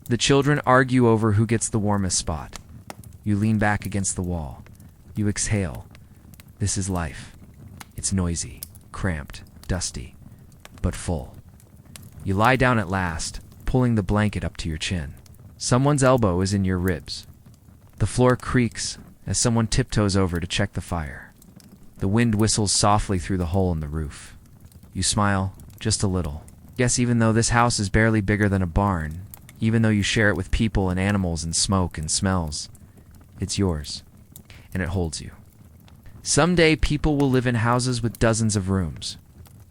The children argue over who gets the warmest spot. You lean back against the wall. You exhale. This is life. It's noisy, cramped, dusty, but full. You lie down at last, pulling the blanket up to your chin. Someone's elbow is in your ribs. The floor creaks as someone tiptoes over to check the fire. The wind whistles softly through the hole in the roof. You smile, just a little. Yes, even though this house is barely bigger than a barn, even though you share it with people and animals and smoke and smells, it's yours, and it holds you. Someday people will live in houses with dozens of rooms.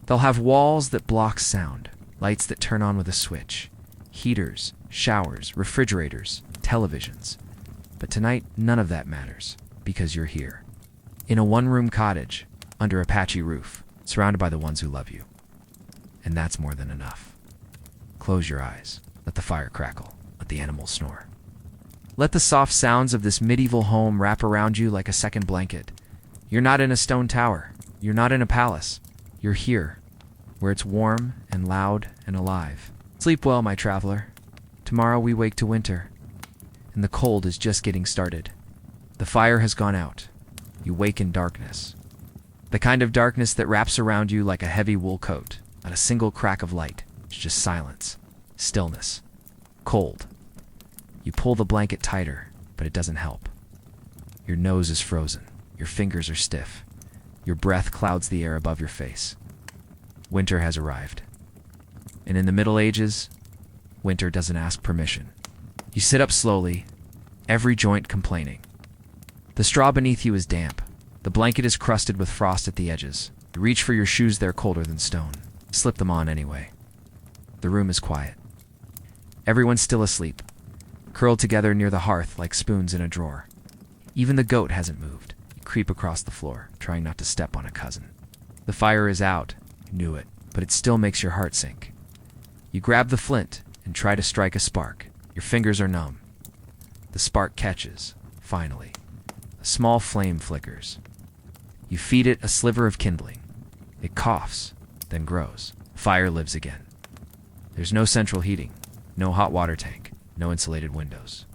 They'll have walls that block sound, lights that turn on with a switch, heaters, showers, refrigerators, televisions. But tonight, none of that matters, because you're here. In a one-room cottage, under a patchy roof, surrounded by the ones who love you. And that's more than enough. Close your eyes. Let the fire crackle. Let the animals snore. Let the soft sounds of this medieval home wrap around you like a second blanket. You're not in a stone tower. You're not in a palace. You're here, where it's warm and loud and alive. Sleep well, my traveler. Tomorrow we wake to winter, and the cold is just getting started. The fire has gone out. You wake in darkness. The kind of darkness that wraps around you like a heavy wool coat. Not a single crack of light. It's just silence, stillness, cold. You pull the blanket tighter, but it doesn't help. Your nose is frozen. Your fingers are stiff. Your breath clouds the air above your face. Winter has arrived. And in the Middle Ages, winter doesn't ask permission. You sit up slowly, every joint complaining. The straw beneath you is damp. The blanket is crusted with frost at the edges. You reach for your shoes, they're colder than stone. Slip them on anyway. The room is quiet. Everyone's still asleep, curled together near the hearth like spoons in a drawer. Even the goat hasn't moved. You creep across the floor, trying not to step on a cousin. The fire is out. You knew it, but it still makes your heart sink. You grab the flint and try to strike a spark. Your fingers are numb. The spark catches, finally. A small flame flickers. You feed it a sliver of kindling. It coughs, then grows. Fire lives again. There's no central heating, no hot water tank, no insulated windows,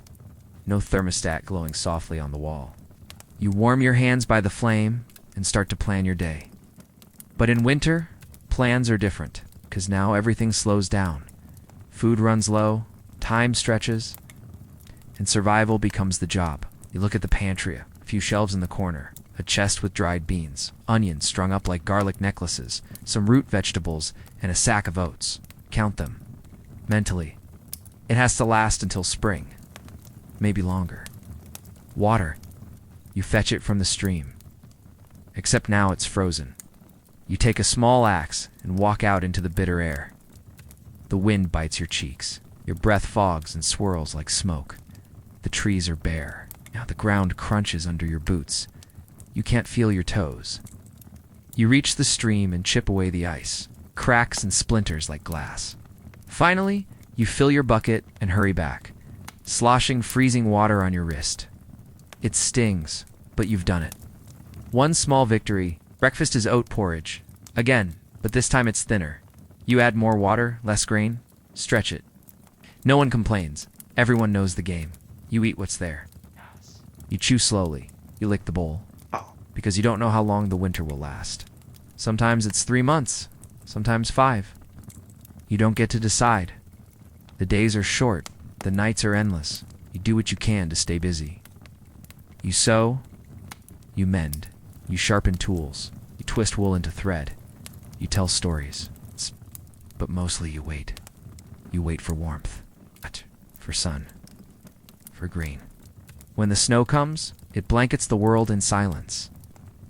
no thermostat glowing softly on the wall. You warm your hands by the flame and start to plan your day. But in winter, plans are different, because now everything slows down. Food runs low, time stretches, and survival becomes the job. You look at the pantry, a few shelves in the corner, a chest with dried beans, onions strung up like garlic necklaces, some root vegetables, and a sack of oats. Count them. Mentally. It has to last until spring. Maybe longer. Water. You fetch it from the stream. Except now it's frozen. You take a small axe and walk out into the bitter air. The wind bites your cheeks. Your breath fogs and swirls like smoke. The trees are bare. Now the ground crunches under your boots. You can't feel your toes. You reach the stream and chip away the ice. Cracks and splinters like glass. Finally, you fill your bucket and hurry back, sloshing freezing water on your wrist. It stings, but you've done it. One small victory. Breakfast is oat porridge. Again, but this time it's thinner. You add more water, less grain, stretch it. No one complains. Everyone knows the game. You eat what's there. You chew slowly. You lick the bowl. Because you don't know how long the winter will last. Sometimes it's 3 months. Sometimes 5. You don't get to decide. The days are short. The nights are endless. You do what you can to stay busy. You sew. You mend. You sharpen tools. You twist wool into thread. You tell stories. But mostly you wait. You wait for warmth. For sun. For green. When the snow comes, it blankets the world in silence.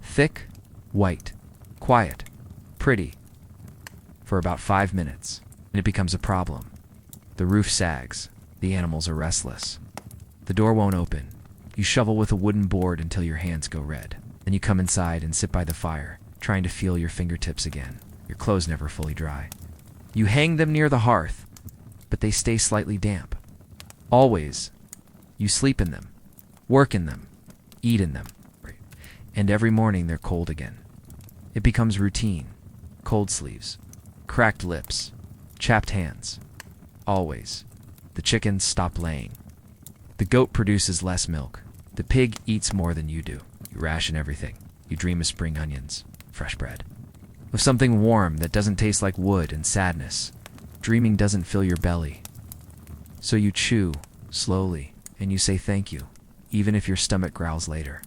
Thick, white, quiet, pretty. For about 5 minutes, and it becomes a problem. The roof sags. The animals are restless. The door won't open. You shovel with a wooden board until your hands go red. Then you come inside and sit by the fire, trying to feel your fingertips again. Your clothes never fully dry. You hang them near the hearth, but they stay slightly damp. Always. You sleep in them, work in them, eat in them. And every morning they're cold again. It becomes routine. Cold sleeves, cracked lips, chapped hands. Always. The chickens stop laying. The goat produces less milk. The pig eats more than you do. You ration everything. You dream of spring onions, fresh bread. Of something warm that doesn't taste like wood and sadness. Dreaming doesn't fill your belly. So you chew, slowly, and you say thank you, even if your stomach growls later.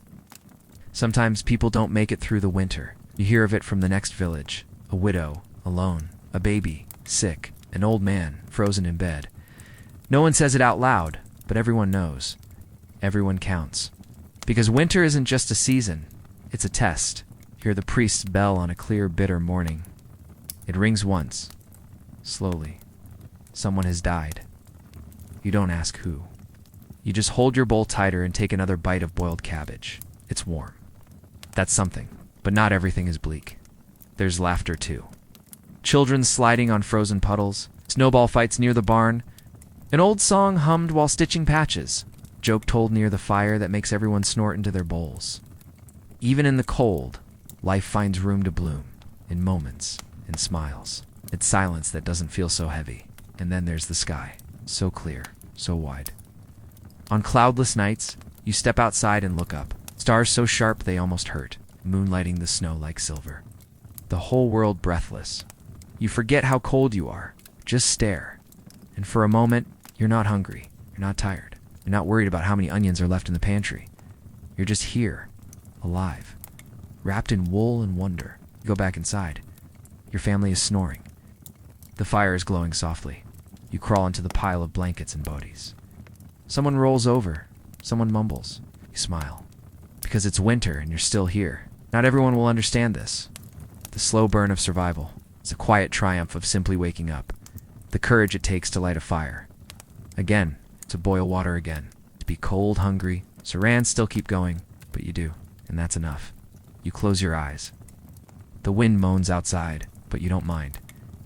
Sometimes people don't make it through the winter. You hear of it from the next village. A widow, alone, a baby, sick, an old man, frozen in bed. No one says it out loud, but everyone knows. Everyone counts. Because winter isn't just a season, it's a test. Hear the priest's bell on a clear, bitter morning. It rings once, slowly. Someone has died. You don't ask who. You just hold your bowl tighter and take another bite of boiled cabbage. It's warm. That's something, but not everything is bleak. There's laughter too. Children sliding on frozen puddles, snowball fights near the barn, an old song hummed while stitching patches, joke told near the fire that makes everyone snort into their bowls. Even in the cold, life finds room to bloom, in moments, in smiles. It's silence that doesn't feel so heavy. And then there's the sky, so clear, so wide. On cloudless nights, you step outside and look up. Stars so sharp they almost hurt, moonlighting the snow like silver. The whole world breathless. You forget how cold you are. Just stare. And for a moment, you're not hungry. You're not tired. You're not worried about how many onions are left in the pantry. You're just here, alive, wrapped in wool and wonder. You go back inside. Your family is snoring. The fire is glowing softly. You crawl into the pile of blankets and bodies. Someone rolls over. Someone mumbles. You smile. Because it's winter and you're still here. Not everyone will understand this. The slow burn of survival. It's a quiet triumph of simply waking up. The courage it takes to light a fire. Again, to boil water again. To be cold, hungry. Sarans still keep going, but you do. And that's enough. You close your eyes. The wind moans outside, but you don't mind.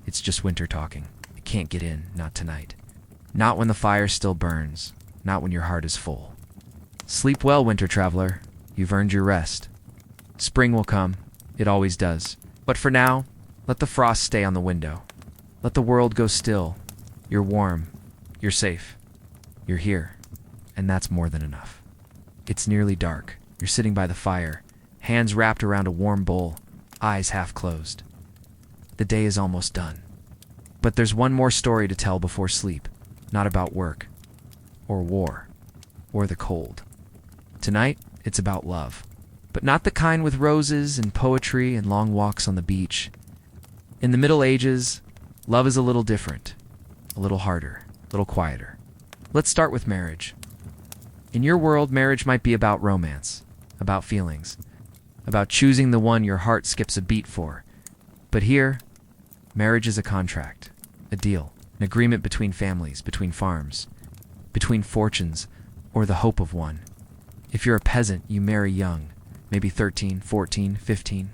It's just winter talking. It can't get in, not tonight. Not when the fire still burns. Not when your heart is full. Sleep well, winter traveler. You've earned your rest. Spring will come. It always does. But for now, let the frost stay on the window. Let the world go still. You're warm. You're safe. You're here. And that's more than enough. It's nearly dark. You're sitting by the fire, hands wrapped around a warm bowl, eyes half closed. The day is almost done. But there's one more story to tell before sleep, not about work, or war, or the cold. Tonight, it's about love, but not the kind with roses and poetry and long walks on the beach. In the Middle Ages, love is a little different, a little harder, a little quieter. Let's start with marriage. In your world, marriage might be about romance, about feelings, about choosing the one your heart skips a beat for. But here, marriage is a contract, a deal, an agreement between families, between farms, between fortunes, or the hope of one. If you're a peasant, you marry young, maybe 13, 14, 15,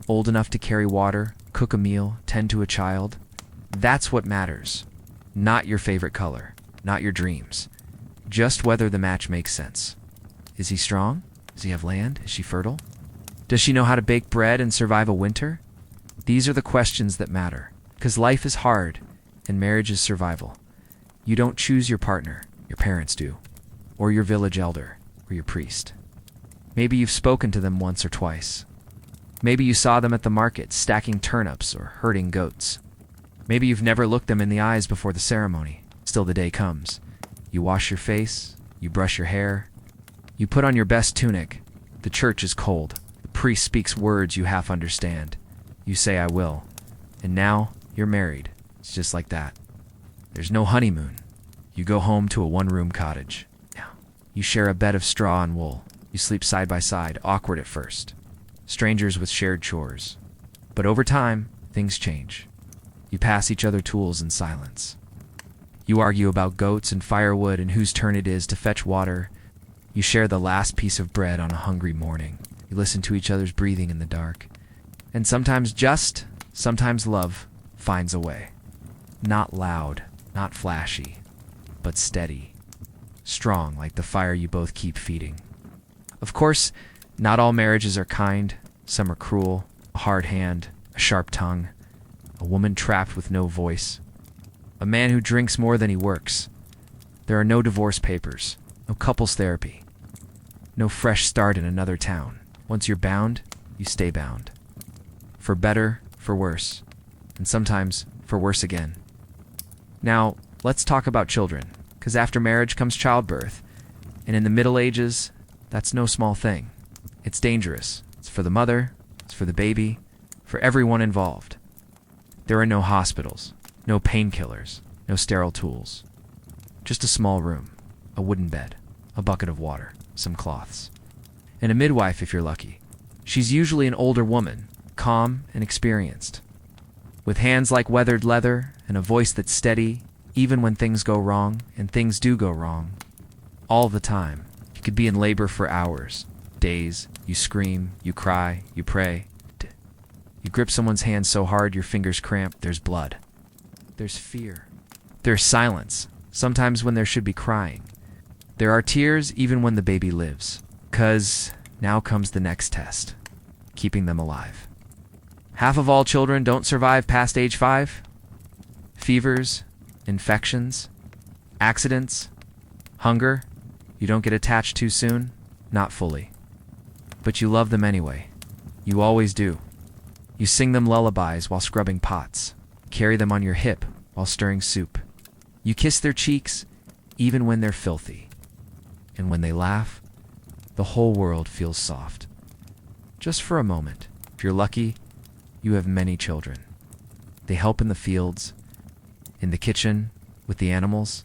old enough to carry water, cook a meal, tend to a child. That's what matters, not your favorite color, not your dreams, just whether the match makes sense. Is he strong? Does he have land? Is she fertile? Does she know how to bake bread and survive a winter? These are the questions that matter, because life is hard and marriage is survival. You don't choose your partner, your parents do, or your village elder, or your priest. Maybe you've spoken to them once or twice. Maybe you saw them at the market stacking turnips or herding goats. Maybe you've never looked them in the eyes before the ceremony. Still, the day comes. You wash your face, you brush your hair, you put on your best tunic. The church is cold. The priest speaks words you half understand. You say, "I will." And now you're married. It's just like that. There's no honeymoon. You go home to a one-room cottage. You share a bed of straw and wool. You sleep side by side, awkward at first. Strangers with shared chores. But over time, things change. You pass each other tools in silence. You argue about goats and firewood and whose turn it is to fetch water. You share the last piece of bread on a hungry morning. You listen to each other's breathing in the dark. And sometimes love finds a way. Not loud, not flashy, but steady. Strong like the fire you both keep feeding. Of course, not all marriages are kind. Some are cruel, a hard hand, a sharp tongue, a woman trapped with no voice, a man who drinks more than he works. There are no divorce papers, no couples therapy, no fresh start in another town. Once you're bound, you stay bound. For better, for worse, and sometimes for worse again. Now, let's talk about children, because after marriage comes childbirth, and in the Middle Ages, that's no small thing. It's dangerous. It's for the mother, it's for the baby, for everyone involved. There are no hospitals, no painkillers, no sterile tools. Just a small room, a wooden bed, a bucket of water, some cloths. And a midwife if you're lucky. She's usually an older woman, calm and experienced, with hands like weathered leather and a voice that's steady even when things go wrong, and things do go wrong. All the time. You could be in labor for hours, days. You scream, you cry, you pray. You grip someone's hand so hard your fingers cramp. There's blood. There's fear. There's silence, sometimes when there should be crying. There are tears even when the baby lives. 'Cause now comes the next test. Keeping them alive. Half of all children don't survive past age 5. Fevers, infections, accidents, hunger. You don't get attached too soon, not fully. But you love them anyway. You always do. You sing them lullabies while scrubbing pots, carry them on your hip while stirring soup. You kiss their cheeks even when they're filthy. And when they laugh, the whole world feels soft. Just for a moment. If you're lucky, you have many children. They help in the fields, in the kitchen, with the animals.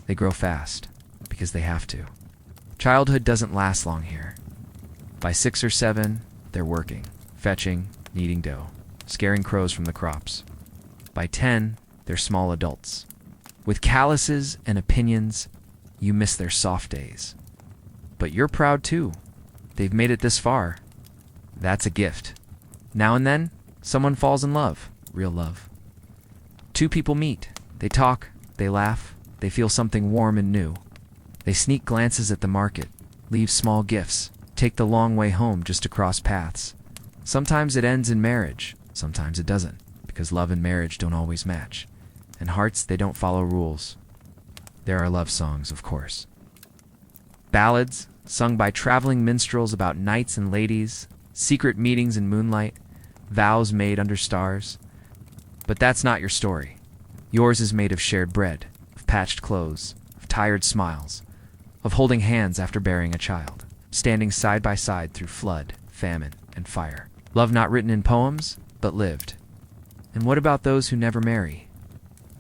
They grow fast, because they have to. Childhood doesn't last long here. By 6 or 7, they're working, fetching, kneading dough, scaring crows from the crops. By 10, they're small adults. With calluses and opinions, you miss their soft days. But you're proud too. They've made it this far. That's a gift. Now and then, someone falls in love, real love. 2 people meet. They talk, they laugh, they feel something warm and new. They sneak glances at the market, leave small gifts, take the long way home just to cross paths. Sometimes it ends in marriage, sometimes it doesn't, because love and marriage don't always match. And hearts, they don't follow rules. There are love songs, of course. Ballads, sung by traveling minstrels about knights and ladies, secret meetings in moonlight, vows made under stars. But that's not your story. Yours is made of shared bread, of patched clothes, of tired smiles, of holding hands after burying a child, standing side by side through flood, famine, and fire. Love not written in poems, but lived. And what about those who never marry?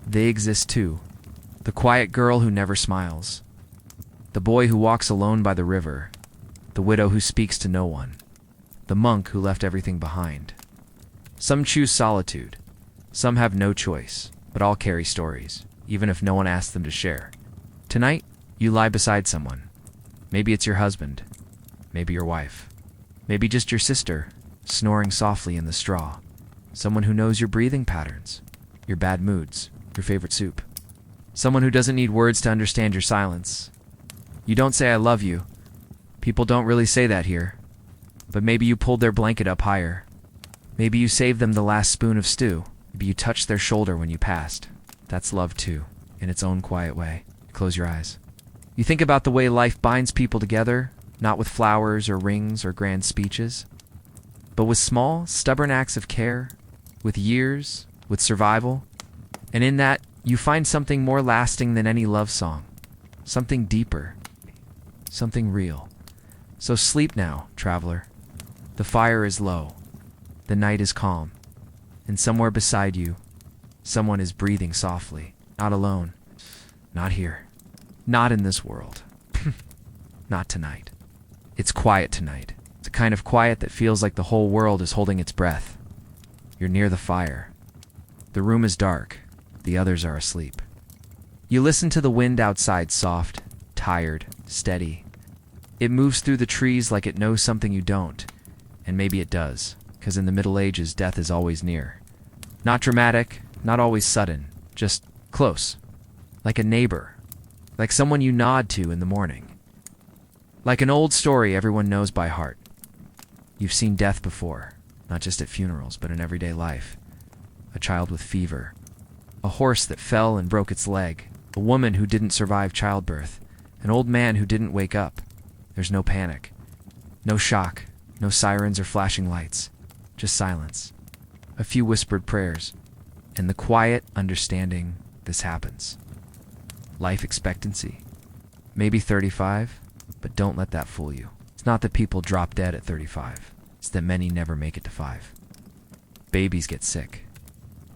They exist too. The quiet girl who never smiles, the boy who walks alone by the river, the widow who speaks to no one, the monk who left everything behind. Some choose solitude, some have no choice, but all carry stories, even if no one asks them to share. Tonight, you lie beside someone. Maybe it's your husband, maybe your wife, maybe just your sister, snoring softly in the straw. Someone who knows your breathing patterns, your bad moods, your favorite soup. Someone who doesn't need words to understand your silence. You don't say I love you. People don't really say that here. But maybe you pulled their blanket up higher. Maybe you saved them the last spoon of stew. Maybe you touched their shoulder when you passed. That's love too, in its own quiet way. Close your eyes. You think about the way life binds people together, not with flowers or rings or grand speeches, but with small, stubborn acts of care, with years, with survival. And in that, you find something more lasting than any love song, something deeper, something real. So sleep now, traveler. The fire is low, the night is calm, and somewhere beside you, someone is breathing softly, not alone, not here, not in this world, not tonight. It's quiet tonight. It's a kind of quiet that feels like the whole world is holding its breath. You're near the fire. The room is dark. The others are asleep. You listen to the wind outside, soft, tired, steady. It moves through the trees like it knows something you don't. And maybe it does, because in the Middle Ages, death is always near. Not dramatic, not always sudden, just close. Like a neighbor. Like someone you nod to in the morning. Like an old story everyone knows by heart. You've seen death before, not just at funerals, but in everyday life. A child with fever. A horse that fell and broke its leg. A woman who didn't survive childbirth. An old man who didn't wake up. There's no panic. No shock. No sirens or flashing lights. Just silence. A few whispered prayers. And the quiet understanding this happens. Life expectancy. Maybe 35, but don't let that fool you. It's not that people drop dead at 35. It's that many never make it to 5. Babies get sick.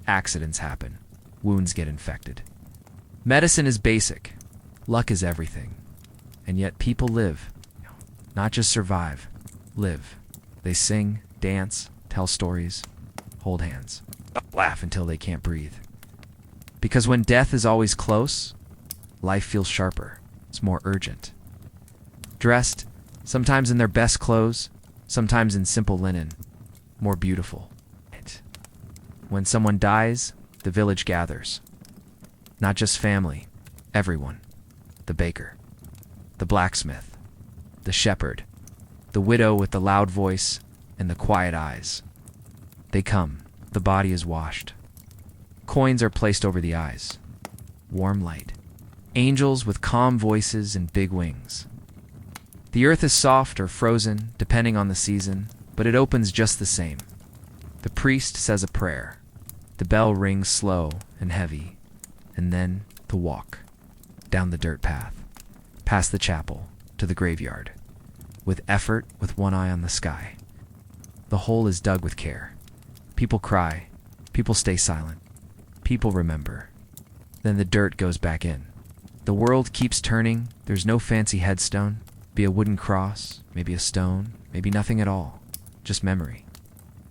Accidents happen. Wounds get infected. Medicine is basic. Luck is everything. And yet people live. Not just survive. Live. They sing, dance, tell stories, hold hands, laugh until they can't breathe. Because when death is always close, life feels sharper. It's more urgent. Dressed, sometimes in their best clothes, sometimes in simple linen, more beautiful. When someone dies, the village gathers. Not just family, everyone. The baker, the blacksmith, the shepherd, the widow with the loud voice and the quiet eyes. They come. The body is washed. Coins are placed over the eyes. Warm light. Angels with calm voices and big wings. The earth is soft or frozen, depending on the season, but it opens just the same. The priest says a prayer. The bell rings slow and heavy, and then the walk. Down the dirt path. Past the chapel, to the graveyard. With effort, with one eye on the sky. The hole is dug with care. People cry. People stay silent. People remember. Then the dirt goes back in. The world keeps turning. There's no fancy headstone. Be a wooden cross, maybe a stone, maybe nothing at all. Just memory.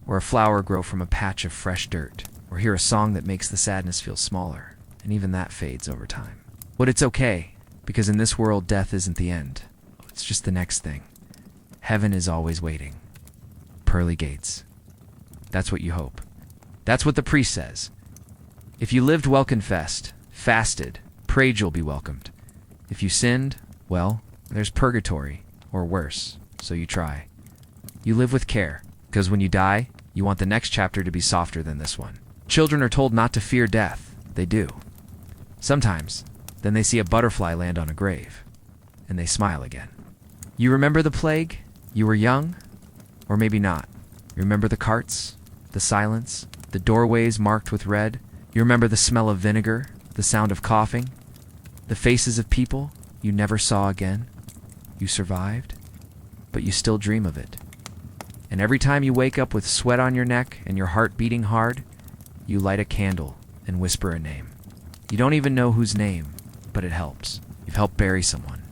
Or a flower grow from a patch of fresh dirt. Or hear a song that makes the sadness feel smaller. And even that fades over time. But it's okay, because in this world death isn't the end. It's just the next thing. Heaven is always waiting. Pearly gates. That's what you hope. That's what the priest says. If you lived well confessed, fasted, prayed, you'll be welcomed. If you sinned, well, there's purgatory, or worse, so you try. You live with care, because when you die, you want the next chapter to be softer than this one. Children are told not to fear death. They do. Sometimes, then they see a butterfly land on a grave, and they smile again. You remember the plague? You were young? Or maybe not. You remember the carts, the silence, The doorways marked with red. You remember the smell of vinegar, the sound of coughing, the faces of people you never saw again. You survived, but you still dream of it. And every time you wake up with sweat on your neck and your heart beating hard, you light a candle and whisper a name. You don't even know whose name, but it helps. You've helped bury someone.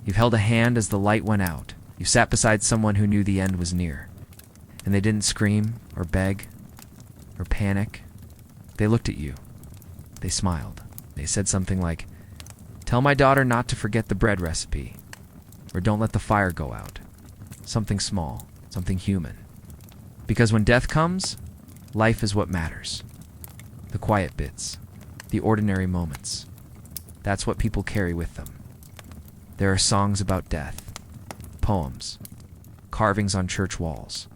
You've held a hand as the light went out. You sat beside someone who knew the end was near. And they didn't scream or beg or panic. They looked at you. They smiled. They said something like, "Tell my daughter not to forget the bread recipe," or "Don't let the fire go out." Something small, something human. Because when death comes, life is what matters. The quiet bits, the ordinary moments. That's what people carry with them. There are songs about death, poems, carvings on church walls,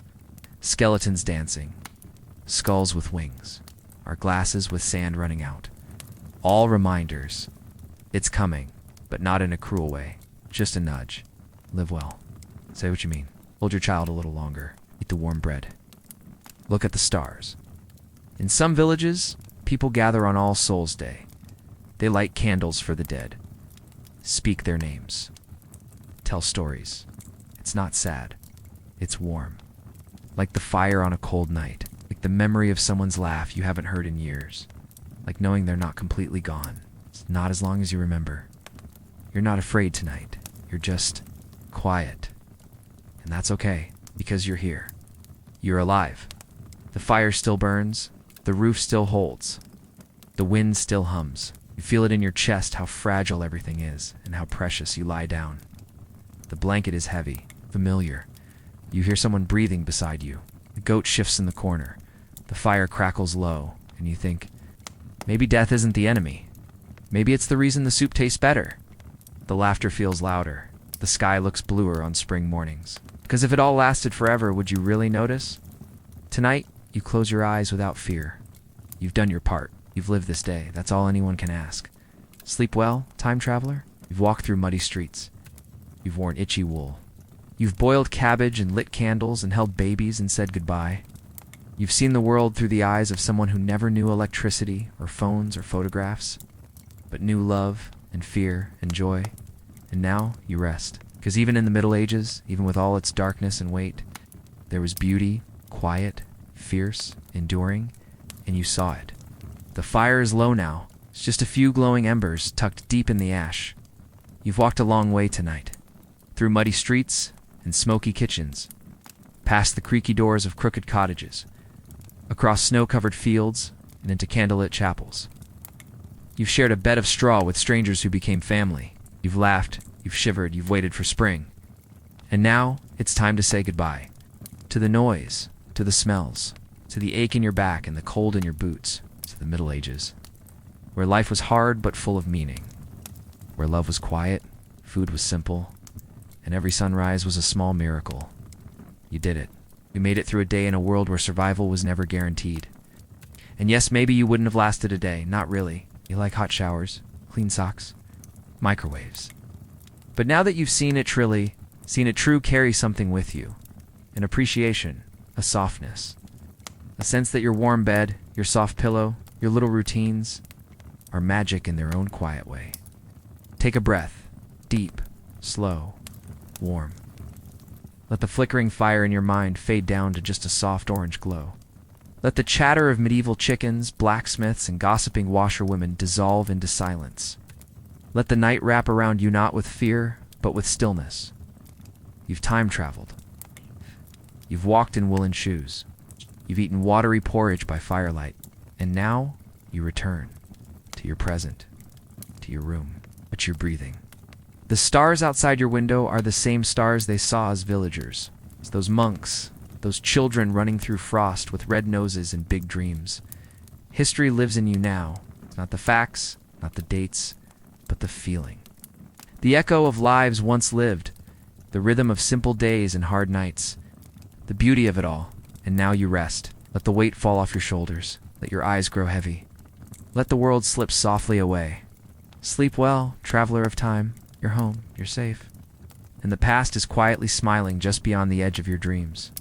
skeletons dancing, skulls with wings, our glasses with sand running out. All reminders. It's coming, but not in a cruel way. Just a nudge. Live well. Say what you mean. Hold your child a little longer. Eat the warm bread. Look at the stars. In some villages, people gather on All Souls' Day. They light candles for the dead. Speak their names. Tell stories. It's not sad. It's warm. Like the fire on a cold night. Like the memory of someone's laugh you haven't heard in years. Like knowing they're not completely gone. It's not as long as you remember. You're not afraid tonight. You're just quiet. And that's okay, because you're here. You're alive. The fire still burns. The roof still holds. The wind still hums. You feel it in your chest how fragile everything is and how precious you lie down. The blanket is heavy, familiar. You hear someone breathing beside you. The goat shifts in the corner. The fire crackles low, and you think, maybe death isn't the enemy. Maybe it's the reason the soup tastes better. The laughter feels louder. The sky looks bluer on spring mornings. Because if it all lasted forever, would you really notice? Tonight, you close your eyes without fear. You've done your part. You've lived this day. That's all anyone can ask. Sleep well, time traveler? You've walked through muddy streets. You've worn itchy wool. You've boiled cabbage and lit candles and held babies and said goodbye. You've seen the world through the eyes of someone who never knew electricity or phones or photographs, but knew love and fear and joy. And now you rest. Because even in the Middle Ages, even with all its darkness and weight, there was beauty, quiet, fierce, enduring, and you saw it. The fire is low now. It's just a few glowing embers tucked deep in the ash. You've walked a long way tonight. Through muddy streets and smoky kitchens. Past the creaky doors of crooked cottages. Across snow-covered fields and into candlelit chapels. You've shared a bed of straw with strangers who became family. You've laughed, you've shivered, you've waited for spring. And now it's time to say goodbye. To the noise, to the smells, to the ache in your back and the cold in your boots, to the Middle Ages. Where life was hard but full of meaning. Where love was quiet, food was simple, and every sunrise was a small miracle. You did it. You made it through a day in a world where survival was never guaranteed. And yes, maybe you wouldn't have lasted a day. Not really. You like hot showers, clean socks, microwaves. But now that you've seen it true carry something with you. An appreciation, a softness. A sense that your warm bed, your soft pillow, your little routines are magic in their own quiet way. Take a breath. Deep, slow, warm. Let the flickering fire in your mind fade down to just a soft orange glow. Let the chatter of medieval chickens, blacksmiths, and gossiping washerwomen dissolve into silence. Let the night wrap around you not with fear, but with stillness. You've time traveled. You've walked in woolen shoes. You've eaten watery porridge by firelight. And now you return to your present, to your room, but you're breathing. The stars outside your window are the same stars they saw as villagers. It's those monks, those children running through frost with red noses and big dreams. History lives in you now. Not the facts, not the dates, but the feeling. The echo of lives once lived, the rhythm of simple days and hard nights, the beauty of it all. And now you rest. Let the weight fall off your shoulders. Let your eyes grow heavy. Let the world slip softly away. Sleep well, traveler of time. You're home. You're safe. And the past is quietly smiling just beyond the edge of your dreams.